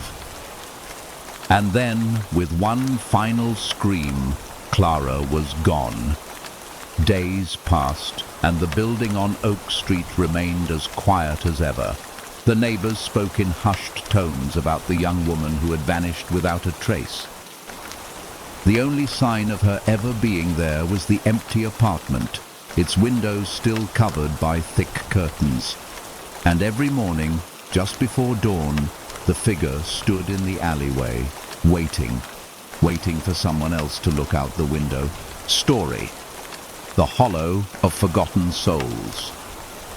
And then, with one final scream, Clara was gone. Days passed, and the building on Oak Street remained as quiet as ever. The neighbors spoke in hushed tones about the young woman who had vanished without a trace. The only sign of her ever being there was the empty apartment, its windows still covered by thick curtains. And every morning, just before dawn, the figure stood in the alleyway, waiting for someone else to look out the window. Story. The Hollow of Forgotten Souls.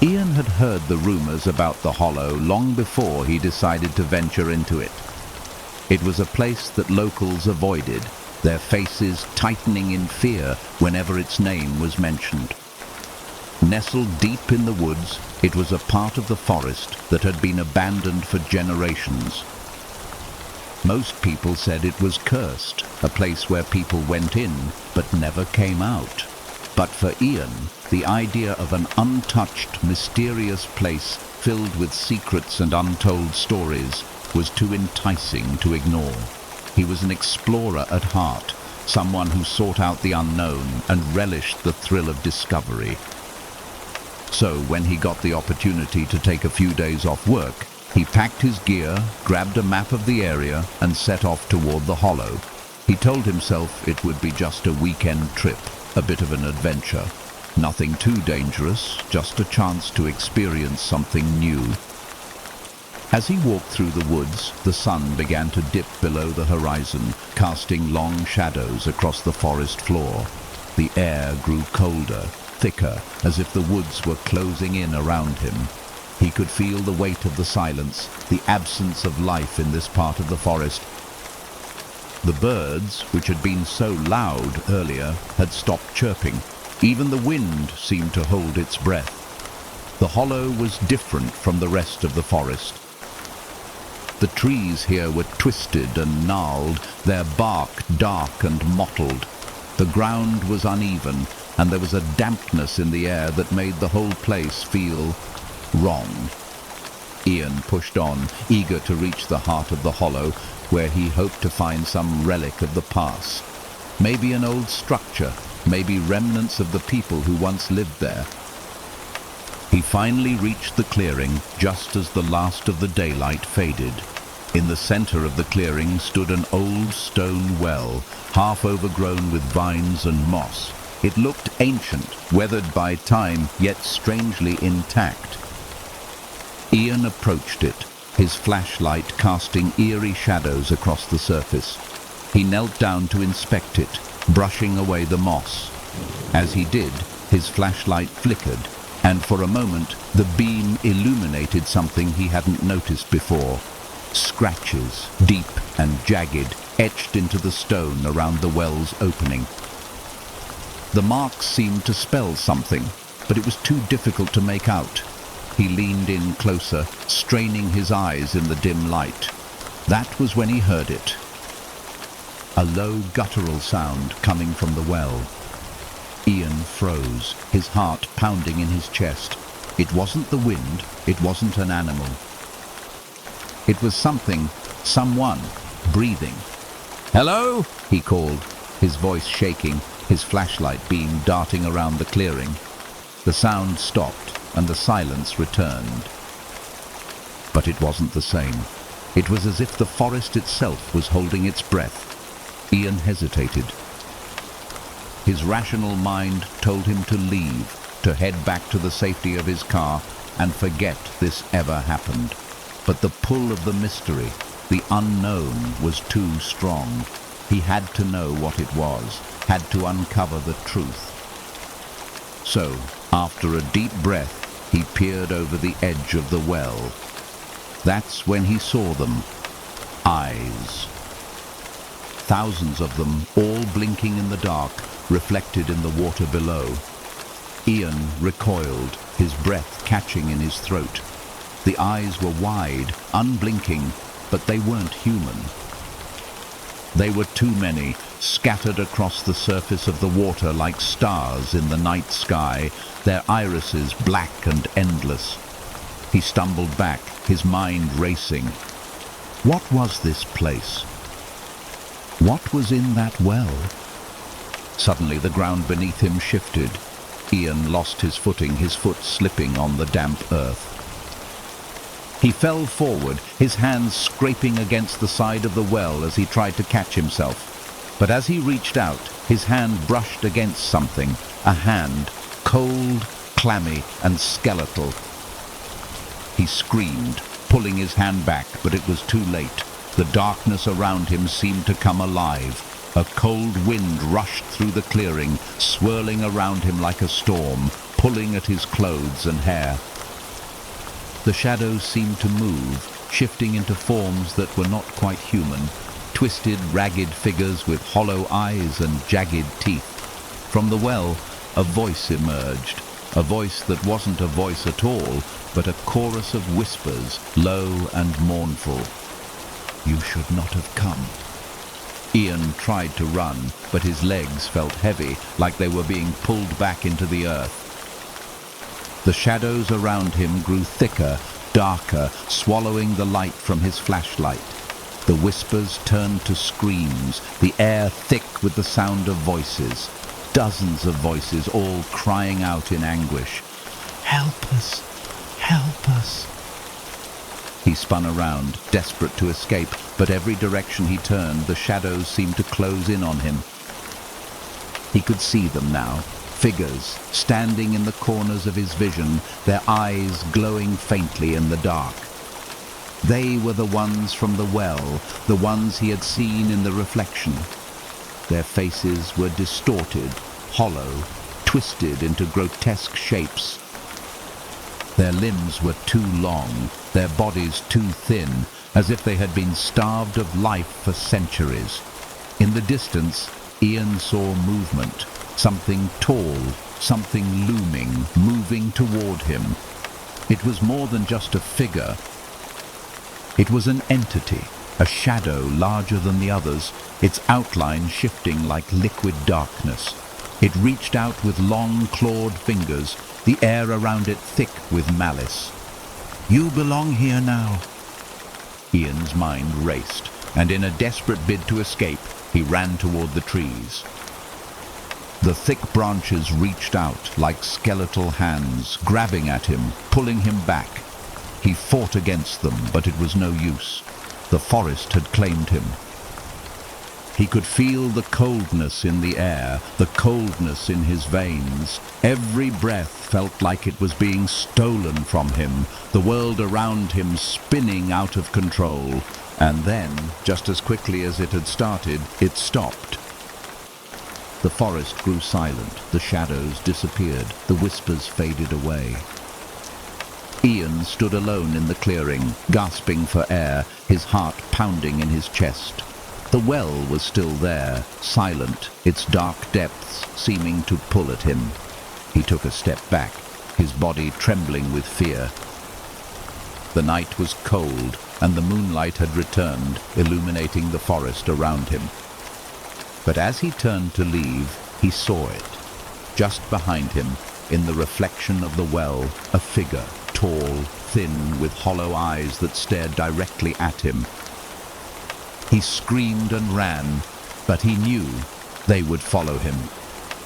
Ian had heard the rumors about the Hollow long before he decided to venture into it. It was a place that locals avoided, their faces tightening in fear whenever its name was mentioned. Nestled deep in the woods, it was a part of the forest that had been abandoned for generations. Most people said it was cursed, a place where people went in but never came out. But for Ian, the idea of an untouched, mysterious place filled with secrets and untold stories was too enticing to ignore. He was an explorer at heart, someone who sought out the unknown and relished the thrill of discovery. So when he got the opportunity to take a few days off work, he packed his gear, grabbed a map of the area, and set off toward the Hollow. He told himself it would be just a weekend trip, a bit of an adventure. Nothing too dangerous, just a chance to experience something new. As he walked through the woods, the sun began to dip below the horizon, casting long shadows across the forest floor. The air grew colder, thicker, as if the woods were closing in around him. He could feel the weight of the silence, the absence of life in this part of the forest. The birds, which had been so loud earlier, had stopped chirping. Even the wind seemed to hold its breath. The hollow was different from the rest of the forest. The trees here were twisted and gnarled, their bark dark and mottled. The ground was uneven, and there was a dampness in the air that made the whole place feel wrong. Ian pushed on, eager to reach the heart of the hollow, where he hoped to find some relic of the past. Maybe an old structure, maybe remnants of the people who once lived there. He finally reached the clearing just as the last of the daylight faded. In the center of the clearing stood an old stone well, half overgrown with vines and moss. It looked ancient, weathered by time, yet strangely intact. Ian approached it, his flashlight casting eerie shadows across the surface. He knelt down to inspect it, brushing away the moss. As he did, his flashlight flickered, and for a moment the beam illuminated something he hadn't noticed before. Scratches, deep and jagged, etched into the stone around the well's opening. The marks seemed to spell something, but it was too difficult to make out. He leaned in closer, straining his eyes in the dim light. That was when he heard it. A low guttural sound coming from the well. Ian froze, his heart pounding in his chest. It wasn't the wind, it wasn't an animal. It was something, someone, breathing. "Hello?" he called, his voice shaking, his flashlight beam darting around the clearing. The sound stopped, and the silence returned. But it wasn't the same. It was as if the forest itself was holding its breath. Ian hesitated. His rational mind told him to leave, to head back to the safety of his car and forget this ever happened. But the pull of the mystery, the unknown, was too strong. He had to know what it was, had to uncover the truth. So, after a deep breath, he peered over the edge of the well. That's when he saw them. Eyes. Thousands of them, all blinking in the dark, reflected in the water below. Ian recoiled, his breath catching in his throat. The eyes were wide, unblinking, but they weren't human. They were too many, scattered across the surface of the water like stars in the night sky, their irises black and endless. He stumbled back, his mind racing. What was this place? What was in that well? Suddenly the ground beneath him shifted. Ian lost his footing, his foot slipping on the damp earth. He fell forward, his hands scraping against the side of the well as he tried to catch himself. But as he reached out, his hand brushed against something, a hand, cold, clammy, and skeletal. He screamed, pulling his hand back, but it was too late. The darkness around him seemed to come alive. A cold wind rushed through the clearing, swirling around him like a storm, pulling at his clothes and hair. The shadows seemed to move, shifting into forms that were not quite human, twisted, ragged figures with hollow eyes and jagged teeth. From the well, a voice emerged, a voice that wasn't a voice at all, but a chorus of whispers, low and mournful. "You should not have come." Ian tried to run, but his legs felt heavy, like they were being pulled back into the earth. The shadows around him grew thicker, darker, swallowing the light from his flashlight. The whispers turned to screams, the air thick with the sound of voices. Dozens of voices, all crying out in anguish. "Help us! Help us!" He spun around, desperate to escape, but every direction he turned, the shadows seemed to close in on him. He could see them now. Figures, standing in the corners of his vision, their eyes glowing faintly in the dark. They were the ones from the well, the ones he had seen in the reflection. Their faces were distorted, hollow, twisted into grotesque shapes. Their limbs were too long, their bodies too thin, as if they had been starved of life for centuries. In the distance, Ian saw movement. Something tall, something looming, moving toward him. It was more than just a figure. It was an entity, a shadow larger than the others, its outline shifting like liquid darkness. It reached out with long, clawed fingers, the air around it thick with malice. You belong here now. Ian's mind raced, and in a desperate bid to escape, he ran toward the trees. The thick branches reached out like skeletal hands, grabbing at him, pulling him back. He fought against them, but it was no use. The forest had claimed him. He could feel the coldness in the air, the coldness in his veins. Every breath felt like it was being stolen from him, the world around him spinning out of control. And then, just as quickly as it had started, it stopped. The forest grew silent, the shadows disappeared, the whispers faded away. Ian stood alone in the clearing, gasping for air, his heart pounding in his chest. The well was still there, silent, its dark depths seeming to pull at him. He took a step back, his body trembling with fear. The night was cold, and the moonlight had returned, illuminating the forest around him. But as he turned to leave, he saw it. Just behind him, in the reflection of the well, a figure, tall, thin, with hollow eyes that stared directly at him. He screamed and ran, but he knew they would follow him.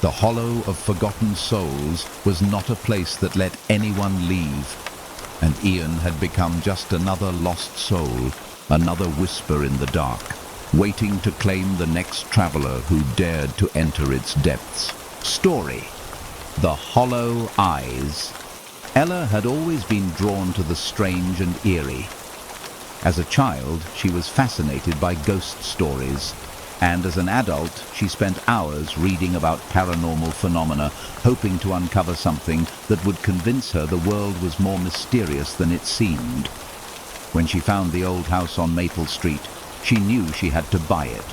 The hollow of forgotten souls was not a place that let anyone leave, and Ian had become just another lost soul, another whisper in the dark, waiting to claim the next traveler who dared to enter its depths. Story: The Hollow Eyes. Ella had always been drawn to the strange and eerie. As a child, she was fascinated by ghost stories, and as an adult, she spent hours reading about paranormal phenomena, hoping to uncover something that would convince her the world was more mysterious than it seemed. When she found the old house on Maple Street, she knew she had to buy it.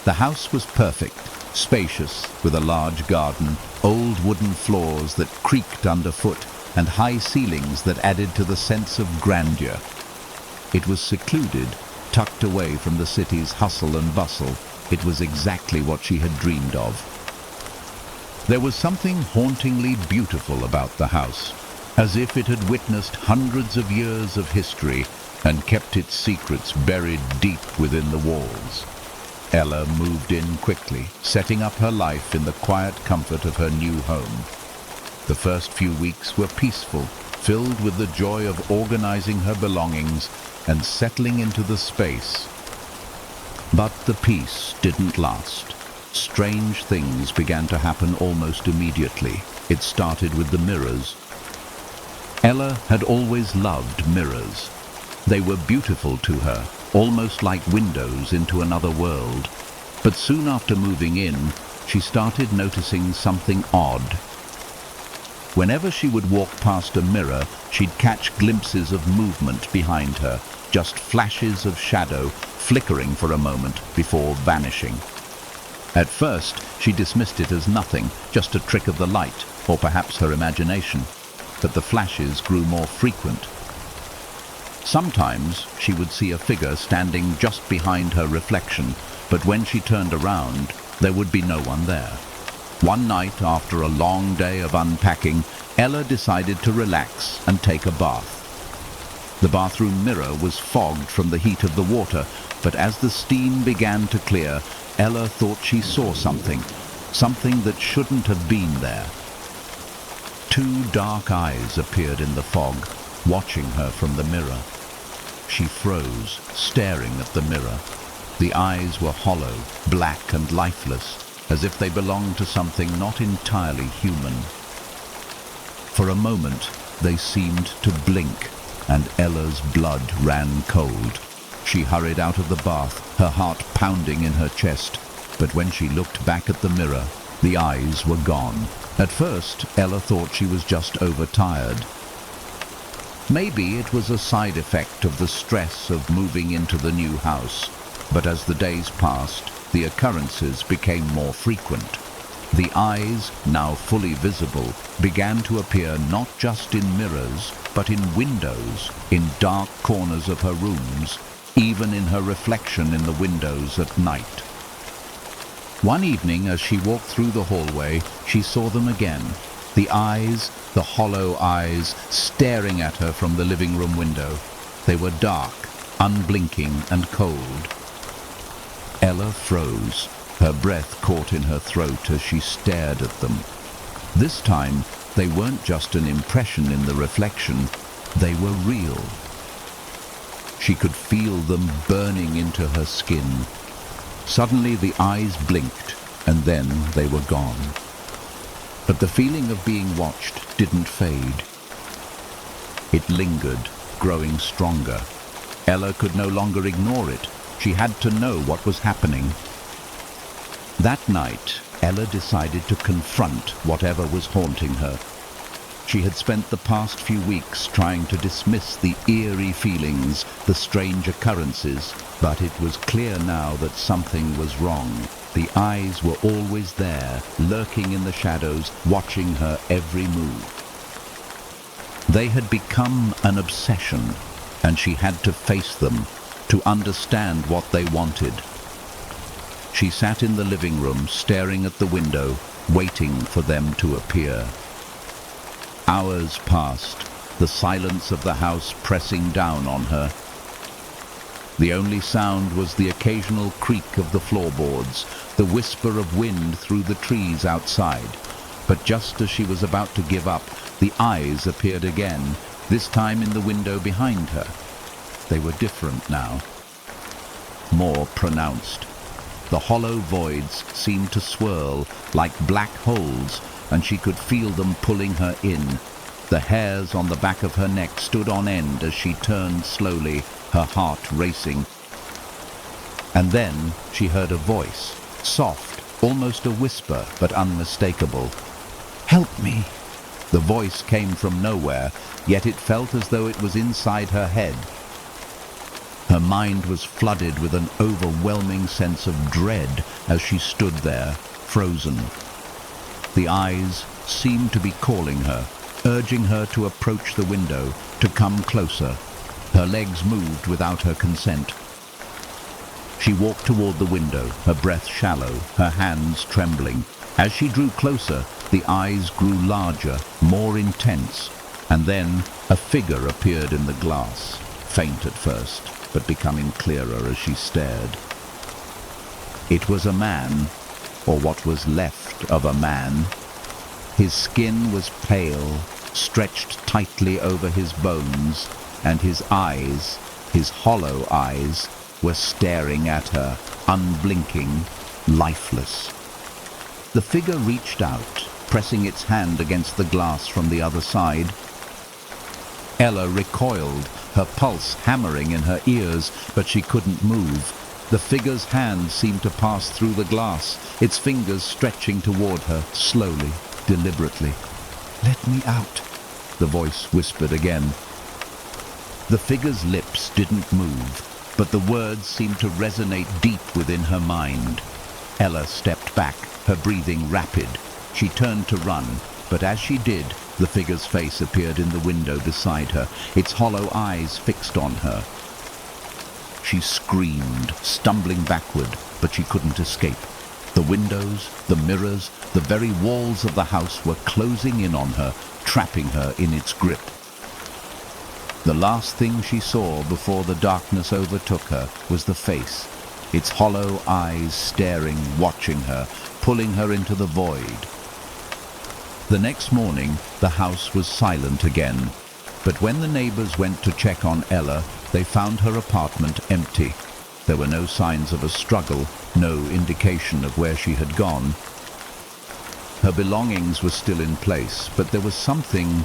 The house was perfect, spacious, with a large garden, old wooden floors that creaked underfoot, and high ceilings that added to the sense of grandeur. It was secluded, tucked away from the city's hustle and bustle. It was exactly what she had dreamed of. There was something hauntingly beautiful about the house, as if it had witnessed hundreds of years of history and kept its secrets buried deep within the walls. Ella moved in quickly, setting up her life in the quiet comfort of her new home. The first few weeks were peaceful, filled with the joy of organizing her belongings and settling into the space. But the peace didn't last. Strange things began to happen almost immediately. It started with the mirrors. Ella had always loved mirrors. They were beautiful to her, almost like windows into another world. But soon after moving in, she started noticing something odd. Whenever she would walk past a mirror, she'd catch glimpses of movement behind her, just flashes of shadow, flickering for a moment before vanishing. At first, she dismissed it as nothing, just a trick of the light, or perhaps her imagination. But the flashes grew more frequent. Sometimes she would see a figure standing just behind her reflection, but when she turned around, there would be no one there. One night, after a long day of unpacking, Ella decided to relax and take a bath. The bathroom mirror was fogged from the heat of the water, but as the steam began to clear, Ella thought she saw something that shouldn't have been there. Two dark eyes appeared in the fog, watching her from the mirror. She froze, staring at the mirror. The eyes were hollow, black and lifeless, as if they belonged to something not entirely human. For a moment, they seemed to blink, and Ella's blood ran cold. She hurried out of the bath, her heart pounding in her chest, but when she looked back at the mirror, the eyes were gone. At first, Ella thought she was just overtired. Maybe it was a side effect of the stress of moving into the new house, but as the days passed, the occurrences became more frequent. The eyes, now fully visible, began to appear not just in mirrors, but in windows, in dark corners of her rooms, even in her reflection in the windows at night. One evening, as she walked through the hallway, she saw them again. The eyes, the hollow eyes, staring at her from the living room window. They were dark, unblinking and cold. Ella froze, her breath caught in her throat as she stared at them. This time, they weren't just an impression in the reflection, they were real. She could feel them burning into her skin. Suddenly the eyes blinked, and then they were gone. But the feeling of being watched didn't fade. It lingered, growing stronger. Ella could no longer ignore it. She had to know what was happening. That night, Ella decided to confront whatever was haunting her. She had spent the past few weeks trying to dismiss the eerie feelings, the strange occurrences, but it was clear now that something was wrong. The eyes were always there, lurking in the shadows, watching her every move. They had become an obsession, and she had to face them, to understand what they wanted. She sat in the living room, staring at the window, waiting for them to appear. Hours passed, the silence of the house pressing down on her. The only sound was the occasional creak of the floorboards, the whisper of wind through the trees outside. But just as she was about to give up, the eyes appeared again, this time in the window behind her. They were different now, more pronounced. The hollow voids seemed to swirl like black holes, and she could feel them pulling her in. The hairs on the back of her neck stood on end as she turned slowly, her heart racing. And then she heard a voice, soft, almost a whisper, but unmistakable. "Help me!" The voice came from nowhere, yet it felt as though it was inside her head. Her mind was flooded with an overwhelming sense of dread as she stood there, frozen. The eyes seemed to be calling her, urging her to approach the window, to come closer. Her legs moved without her consent. She walked toward the window, her breath shallow, her hands trembling. As she drew closer, the eyes grew larger, more intense, and then a figure appeared in the glass, faint at first, but becoming clearer as she stared. It was a man, or what was left of a man. His skin was pale, stretched tightly over his bones, and his eyes, his hollow eyes, were staring at her, unblinking, lifeless. The figure reached out, pressing its hand against the glass from the other side. Ella recoiled, her pulse hammering in her ears, but she couldn't move. The figure's hand seemed to pass through the glass, its fingers stretching toward her, slowly, deliberately. "Let me out," the voice whispered again. The figure's lips didn't move, but the words seemed to resonate deep within her mind. Ella stepped back, her breathing rapid. She turned to run, but as she did, the figure's face appeared in the window beside her, its hollow eyes fixed on her. She screamed, stumbling backward, but she couldn't escape. The windows, the mirrors, the very walls of the house were closing in on her, trapping her in its grip. The last thing she saw before the darkness overtook her was the face, its hollow eyes staring, watching her, pulling her into the void. The next morning, the house was silent again, but when the neighbors went to check on Ella, they found her apartment empty. There were no signs of a struggle, no indication of where she had gone. Her belongings were still in place, but there was something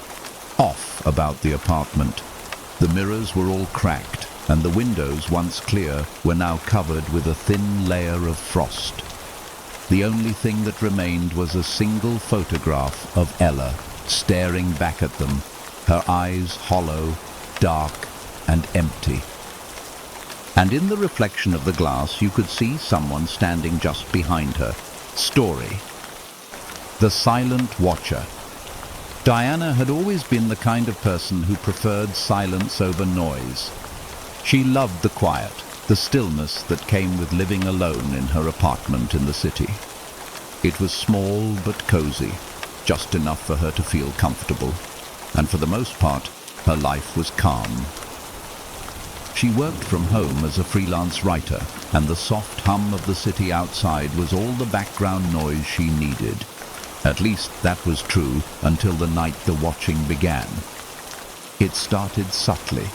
off about the apartment. The mirrors were all cracked, and the windows, once clear, were now covered with a thin layer of frost. The only thing that remained was a single photograph of Ella, staring back at them, her eyes hollow, dark, and empty. And in the reflection of the glass you could see someone standing just behind her. Story. The Silent Watcher. Diana had always been the kind of person who preferred silence over noise. She loved the quiet, the stillness that came with living alone in her apartment in the city. It was small but cozy, just enough for her to feel comfortable, and for the most part, her life was calm. She worked from home as a freelance writer, and the soft hum of the city outside was all the background noise she needed. At least that was true until the night the watching began. It started subtly.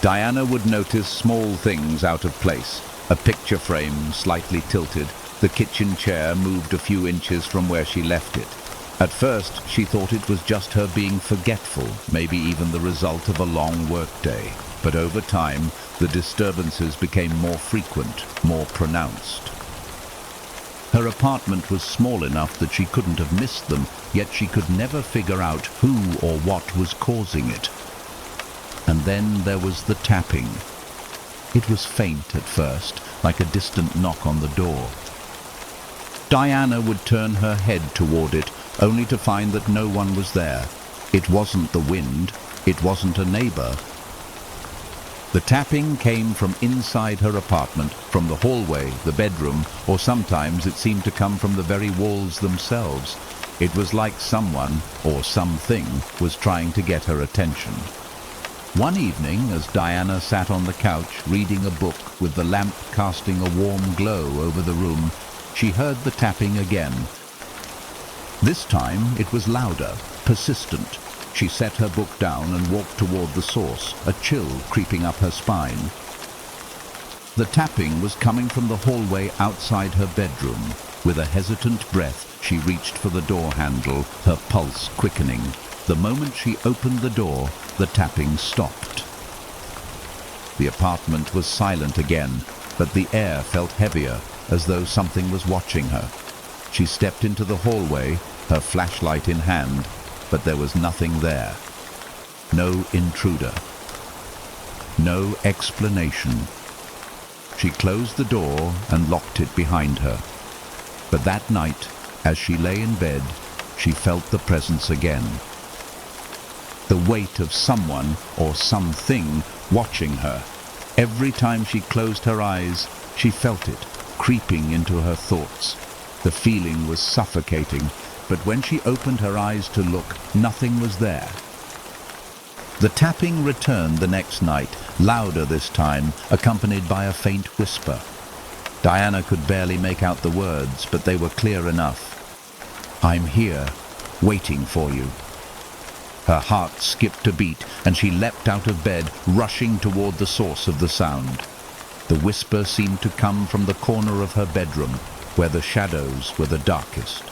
Diana would notice small things out of place. A picture frame slightly tilted, the kitchen chair moved a few inches from where she left it. At first, she thought it was just her being forgetful, maybe even the result of a long workday. But over time, the disturbances became more frequent, more pronounced. Her apartment was small enough that she couldn't have missed them, yet she could never figure out who or what was causing it. And then there was the tapping. It was faint at first, like a distant knock on the door. Diana would turn her head toward it, only to find that no one was there. It wasn't the wind, it wasn't a neighbor. The tapping came from inside her apartment, from the hallway, the bedroom, or sometimes it seemed to come from the very walls themselves. It was like someone, or something, was trying to get her attention. One evening, as Diana sat on the couch reading a book with the lamp casting a warm glow over the room, she heard the tapping again. This time it was louder, persistent. She set her book down and walked toward the source, a chill creeping up her spine. The tapping was coming from the hallway outside her bedroom. With a hesitant breath, she reached for the door handle, her pulse quickening. The moment she opened the door, the tapping stopped. The apartment was silent again, but the air felt heavier, as though something was watching her. She stepped into the hallway, her flashlight in hand, but there was nothing there. No intruder. No explanation. She closed the door and locked it behind her. But that night, as she lay in bed, she felt the presence again. The weight of someone or something watching her. Every time she closed her eyes, she felt it, creeping into her thoughts. The feeling was suffocating, but when she opened her eyes to look, nothing was there. The tapping returned the next night, louder this time, accompanied by a faint whisper. Diana could barely make out the words, but they were clear enough. "I'm here, waiting for you." Her heart skipped a beat, and she leapt out of bed, rushing toward the source of the sound. The whisper seemed to come from the corner of her bedroom, where the shadows were the darkest.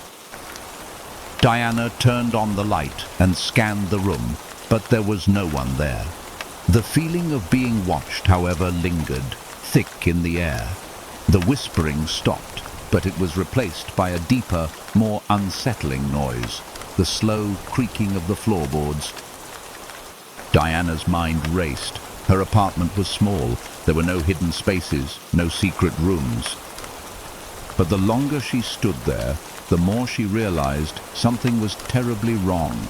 Diana turned on the light and scanned the room, but there was no one there. The feeling of being watched, however, lingered, thick in the air. The whispering stopped, but it was replaced by a deeper, more unsettling noise, the slow creaking of the floorboards. Diana's mind raced. Her apartment was small. There were no hidden spaces, no secret rooms. But the longer she stood there, the more she realized something was terribly wrong.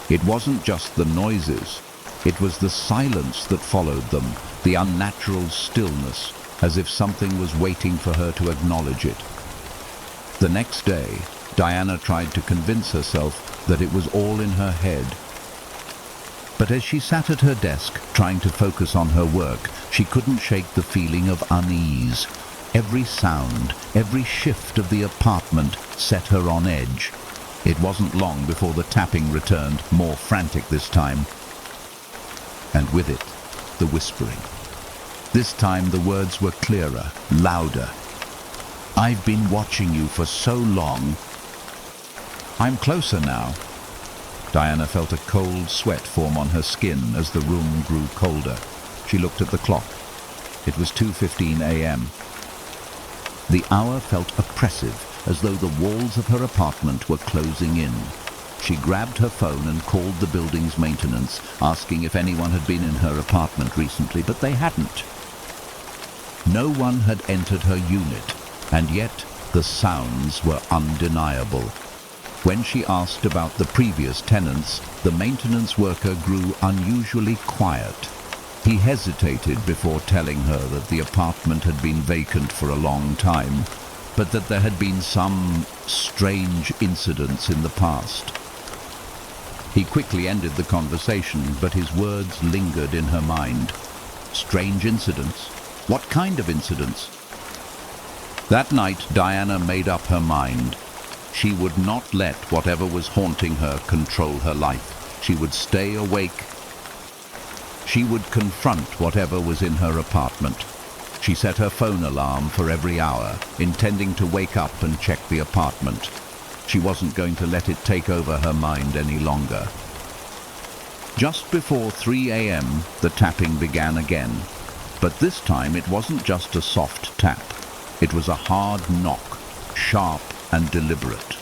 It wasn't just the noises. It was the silence that followed them, the unnatural stillness, as if something was waiting for her to acknowledge it. The next day, Diana tried to convince herself that it was all in her head. But as she sat at her desk, trying to focus on her work, she couldn't shake the feeling of unease. Every sound, every shift of the apartment set her on edge. It wasn't long before the tapping returned, more frantic this time. And with it, the whispering. This time the words were clearer, louder. "I've been watching you for so long. I'm closer now." Diana felt a cold sweat form on her skin as the room grew colder. She looked at the clock. It was 2:15 a.m. The hour felt oppressive, as though the walls of her apartment were closing in. She grabbed her phone and called the building's maintenance, asking if anyone had been in her apartment recently, but they hadn't. No one had entered her unit, and yet The sounds were undeniable. When she asked about the previous tenants, the maintenance worker grew unusually quiet. He hesitated before telling her that the apartment had been vacant for a long time, but that there had been some strange incidents in the past. He quickly ended the conversation, but his words lingered in her mind. Strange incidents? What kind of incidents? That night, Diana made up her mind. She would not let whatever was haunting her control her life. She would stay awake. She would confront whatever was in her apartment. She set her phone alarm for every hour, intending to wake up and check the apartment. She wasn't going to let it take over her mind any longer. Just before 3 a.m., the tapping began again. But this time it wasn't just a soft tap. It was a hard knock, sharp and deliberate.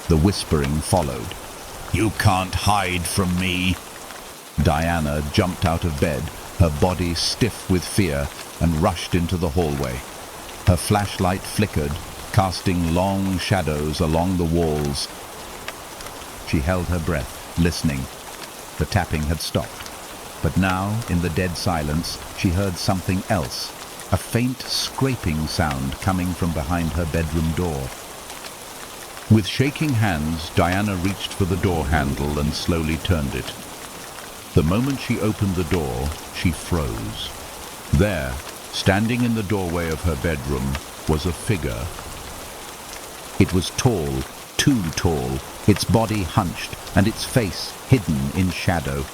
The whispering followed. You can't hide from me. Diana jumped out of bed, her body stiff with fear, and rushed into the hallway. Her flashlight flickered, casting long shadows along the walls. She held her breath, listening. The tapping had stopped. But now, in the dead silence, she heard something else, a faint scraping sound coming from behind her bedroom door. With shaking hands, Diana reached for the door handle and slowly turned it. The moment she opened the door, she froze. There, standing in the doorway of her bedroom, was a figure. It was tall, too tall, its body hunched and its face hidden in shadow.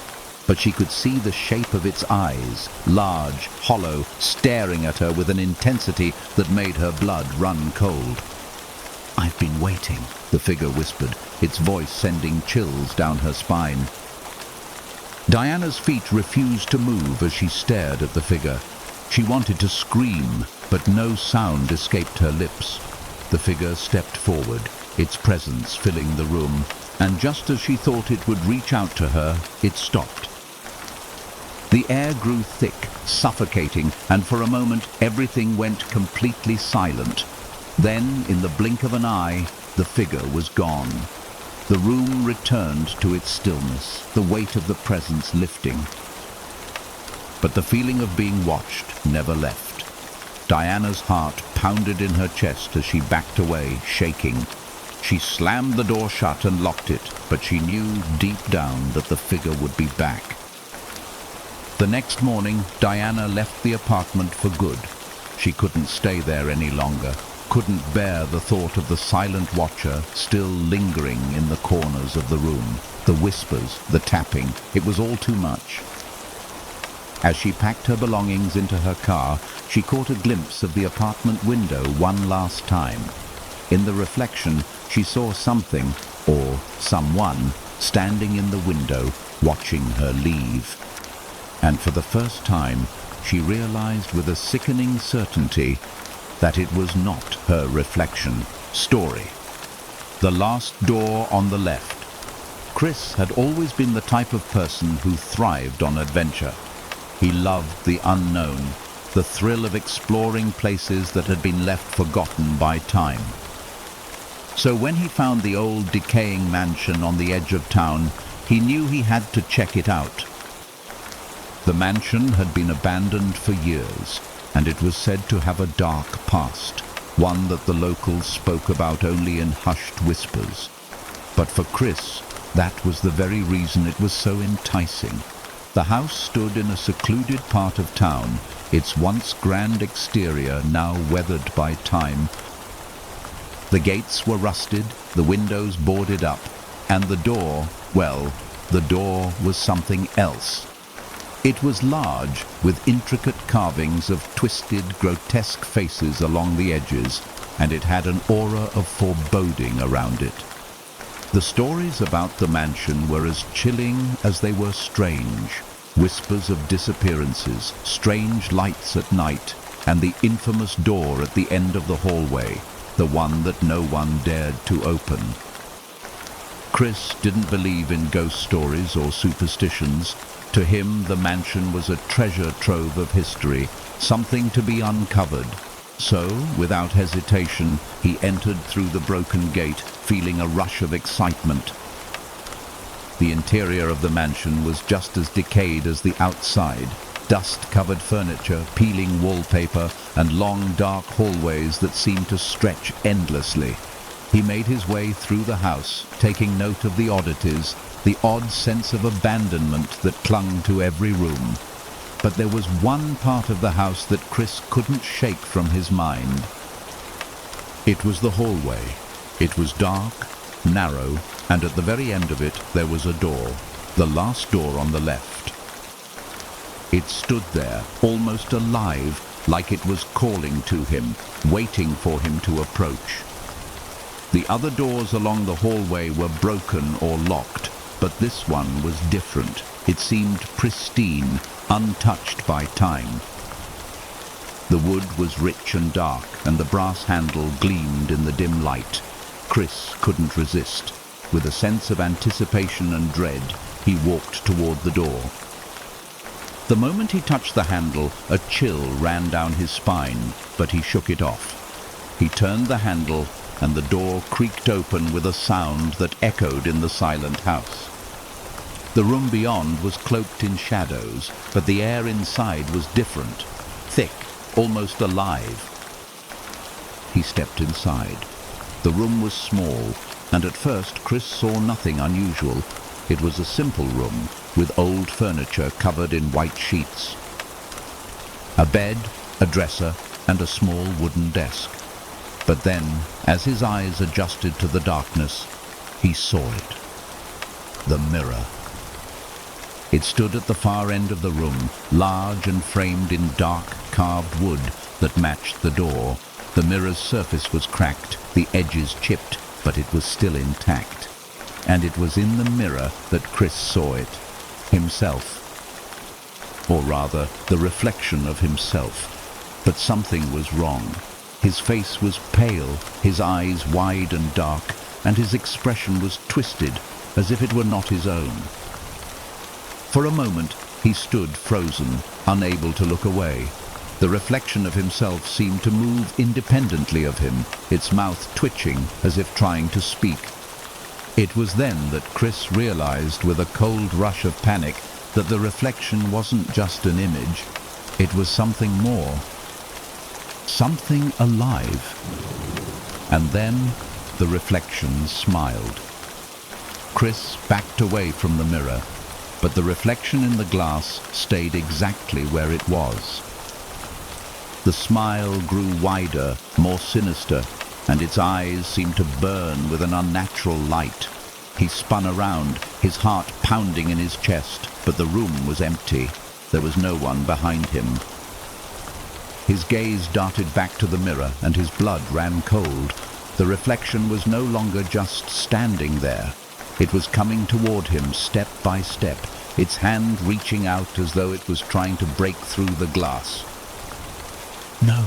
But she could see the shape of its eyes, large, hollow, staring at her with an intensity that made her blood run cold. "I've been waiting," the figure whispered, its voice sending chills down her spine. Diana's feet refused to move as she stared at the figure. She wanted to scream, but no sound escaped her lips. The figure stepped forward, its presence filling the room, and just as she thought it would reach out to her, it stopped. The air grew thick, suffocating, and for a moment everything went completely silent. Then, in the blink of an eye, the figure was gone. The room returned to its stillness, the weight of the presence lifting. But the feeling of being watched never left. Diana's heart pounded in her chest as she backed away, shaking. She slammed the door shut and locked it, but she knew deep down that the figure would be back. The next morning, Diana left the apartment for good. She couldn't stay there any longer, couldn't bear the thought of the silent watcher still lingering in the corners of the room. The whispers, the tapping, it was all too much. As she packed her belongings into her car, she caught a glimpse of the apartment window one last time. In the reflection, she saw something, or someone, standing in the window, watching her leave. And for the first time, she realized with a sickening certainty that it was not her reflection. Story. The last door on the left. Chris had always been the type of person who thrived on adventure. He loved the unknown, the thrill of exploring places that had been left forgotten by time. So when he found the old decaying mansion on the edge of town, he knew he had to check it out. The mansion had been abandoned for years, and it was said to have a dark past, one that the locals spoke about only in hushed whispers. But for Chris, that was the very reason it was so enticing. The house stood in a secluded part of town, its once grand exterior now weathered by time. The gates were rusted, the windows boarded up, and the door, well, the door was something else. It was large, with intricate carvings of twisted, grotesque faces along the edges, and it had an aura of foreboding around it. The stories about the mansion were as chilling as they were strange. Whispers of disappearances, strange lights at night, and the infamous door at the end of the hallway, the one that no one dared to open. Chris didn't believe in ghost stories or superstitions. To him, the mansion was a treasure trove of history, something to be uncovered. So, without hesitation, he entered through the broken gate, feeling a rush of excitement. The interior of the mansion was just as decayed as the outside. Dust-covered furniture, peeling wallpaper, and long dark hallways that seemed to stretch endlessly. He made his way through the house, taking note of the oddities, the odd sense of abandonment that clung to every room. But there was one part of the house that Chris couldn't shake from his mind. It was the hallway. It was dark, narrow, and at the very end of it there was a door, the last door on the left. It stood there, almost alive, like it was calling to him, waiting for him to approach. The other doors along the hallway were broken or locked, but this one was different. It seemed pristine, untouched by time. The wood was rich and dark, and the brass handle gleamed in the dim light. Chris couldn't resist. With a sense of anticipation and dread, he walked toward the door. The moment he touched the handle, a chill ran down his spine, but he shook it off. He turned the handle, and the door creaked open with a sound that echoed in the silent house. The room beyond was cloaked in shadows, but the air inside was different, thick, almost alive. He stepped inside. The room was small, and at first Chris saw nothing unusual. It was a simple room, with old furniture covered in white sheets. A bed, a dresser, and a small wooden desk. But then, as his eyes adjusted to the darkness, he saw it. The mirror. It stood at the far end of the room, large and framed in dark, carved wood that matched the door. The mirror's surface was cracked, the edges chipped, but it was still intact. And it was in the mirror that Chris saw it. Himself. Or rather, the reflection of himself. But something was wrong. His face was pale, his eyes wide and dark, and his expression was twisted, as if it were not his own. For a moment, he stood frozen, unable to look away. The reflection of himself seemed to move independently of him, its mouth twitching as if trying to speak. It was then that Chris realized with a cold rush of panic that the reflection wasn't just an image. It was something more. Something alive. And then the reflection smiled. Chris backed away from the mirror, but the reflection in the glass stayed exactly where it was. The smile grew wider, more sinister, and its eyes seemed to burn with an unnatural light. He spun around, his heart pounding in his chest, but the room was empty. There was no one behind him. His gaze darted back to the mirror, and his blood ran cold. The reflection was no longer just standing there. It was coming toward him step by step, its hand reaching out as though it was trying to break through the glass. "No,"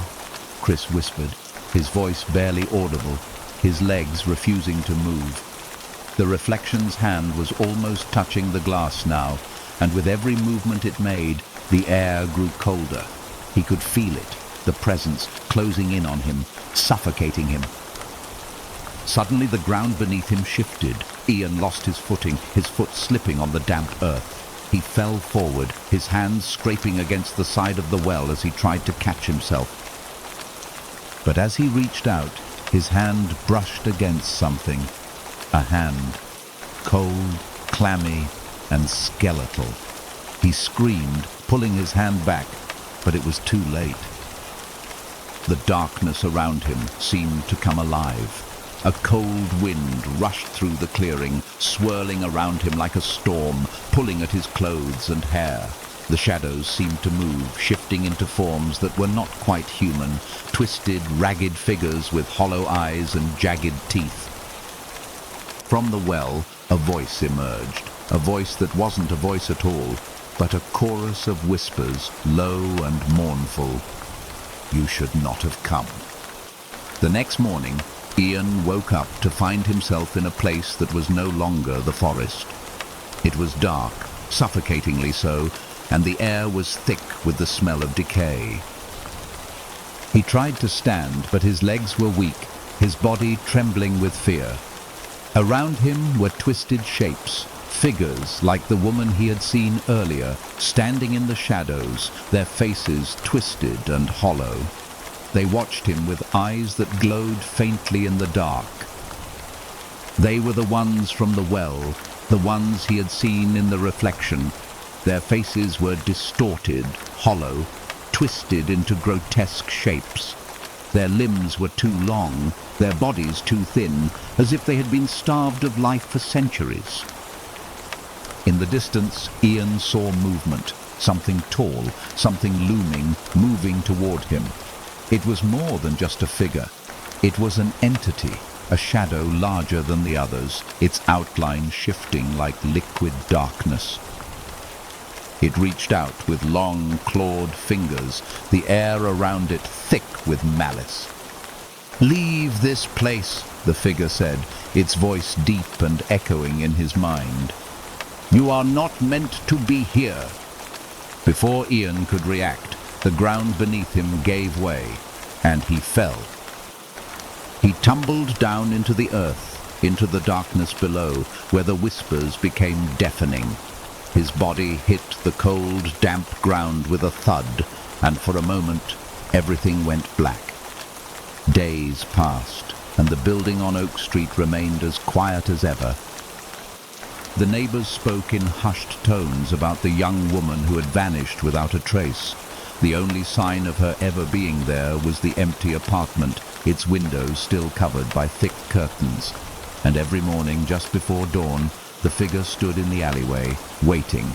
Chris whispered, his voice barely audible, his legs refusing to move. The reflection's hand was almost touching the glass now, and with every movement it made, the air grew colder. He could feel it, the presence closing in on him, suffocating him. Suddenly the ground beneath him shifted. Ian lost his footing, his foot slipping on the damp earth. He fell forward, his hands scraping against the side of the well as he tried to catch himself. But as he reached out, his hand brushed against something. A hand, cold, clammy, and skeletal. He screamed, pulling his hand back, but it was too late. The darkness around him seemed to come alive. A cold wind rushed through the clearing, swirling around him like a storm, pulling at his clothes and hair. The shadows seemed to move, shifting into forms that were not quite human, twisted, ragged figures with hollow eyes and jagged teeth. From the well, a voice emerged, a voice that wasn't a voice at all, but a chorus of whispers, low and mournful. "You should not have come." The next morning, Ian woke up to find himself in a place that was no longer the forest. It was dark, suffocatingly so, and the air was thick with the smell of decay. He tried to stand, but his legs were weak, his body trembling with fear. Around him were twisted shapes, figures like the woman he had seen earlier, standing in the shadows, their faces twisted and hollow. They watched him with eyes that glowed faintly in the dark. They were the ones from the well, the ones he had seen in the reflection. Their faces were distorted, hollow, twisted into grotesque shapes. Their limbs were too long, their bodies too thin, as if they had been starved of life for centuries. In the distance, Ian saw movement, something tall, something looming, moving toward him. It was more than just a figure. It was an entity, a shadow larger than the others, its outline shifting like liquid darkness. It reached out with long, clawed fingers, the air around it thick with malice. "Leave this place," the figure said, its voice deep and echoing in his mind. "You are not meant to be here." Before Ian could react, the ground beneath him gave way, and he fell. He tumbled down into the earth, into the darkness below, where the whispers became deafening. His body hit the cold, damp ground with a thud, and for a moment, everything went black. Days passed, and the building on Oak Street remained as quiet as ever. The neighbors spoke in hushed tones about the young woman who had vanished without a trace. The only sign of her ever being there was the empty apartment, its windows still covered by thick curtains. And every morning, just before dawn, the figure stood in the alleyway, waiting,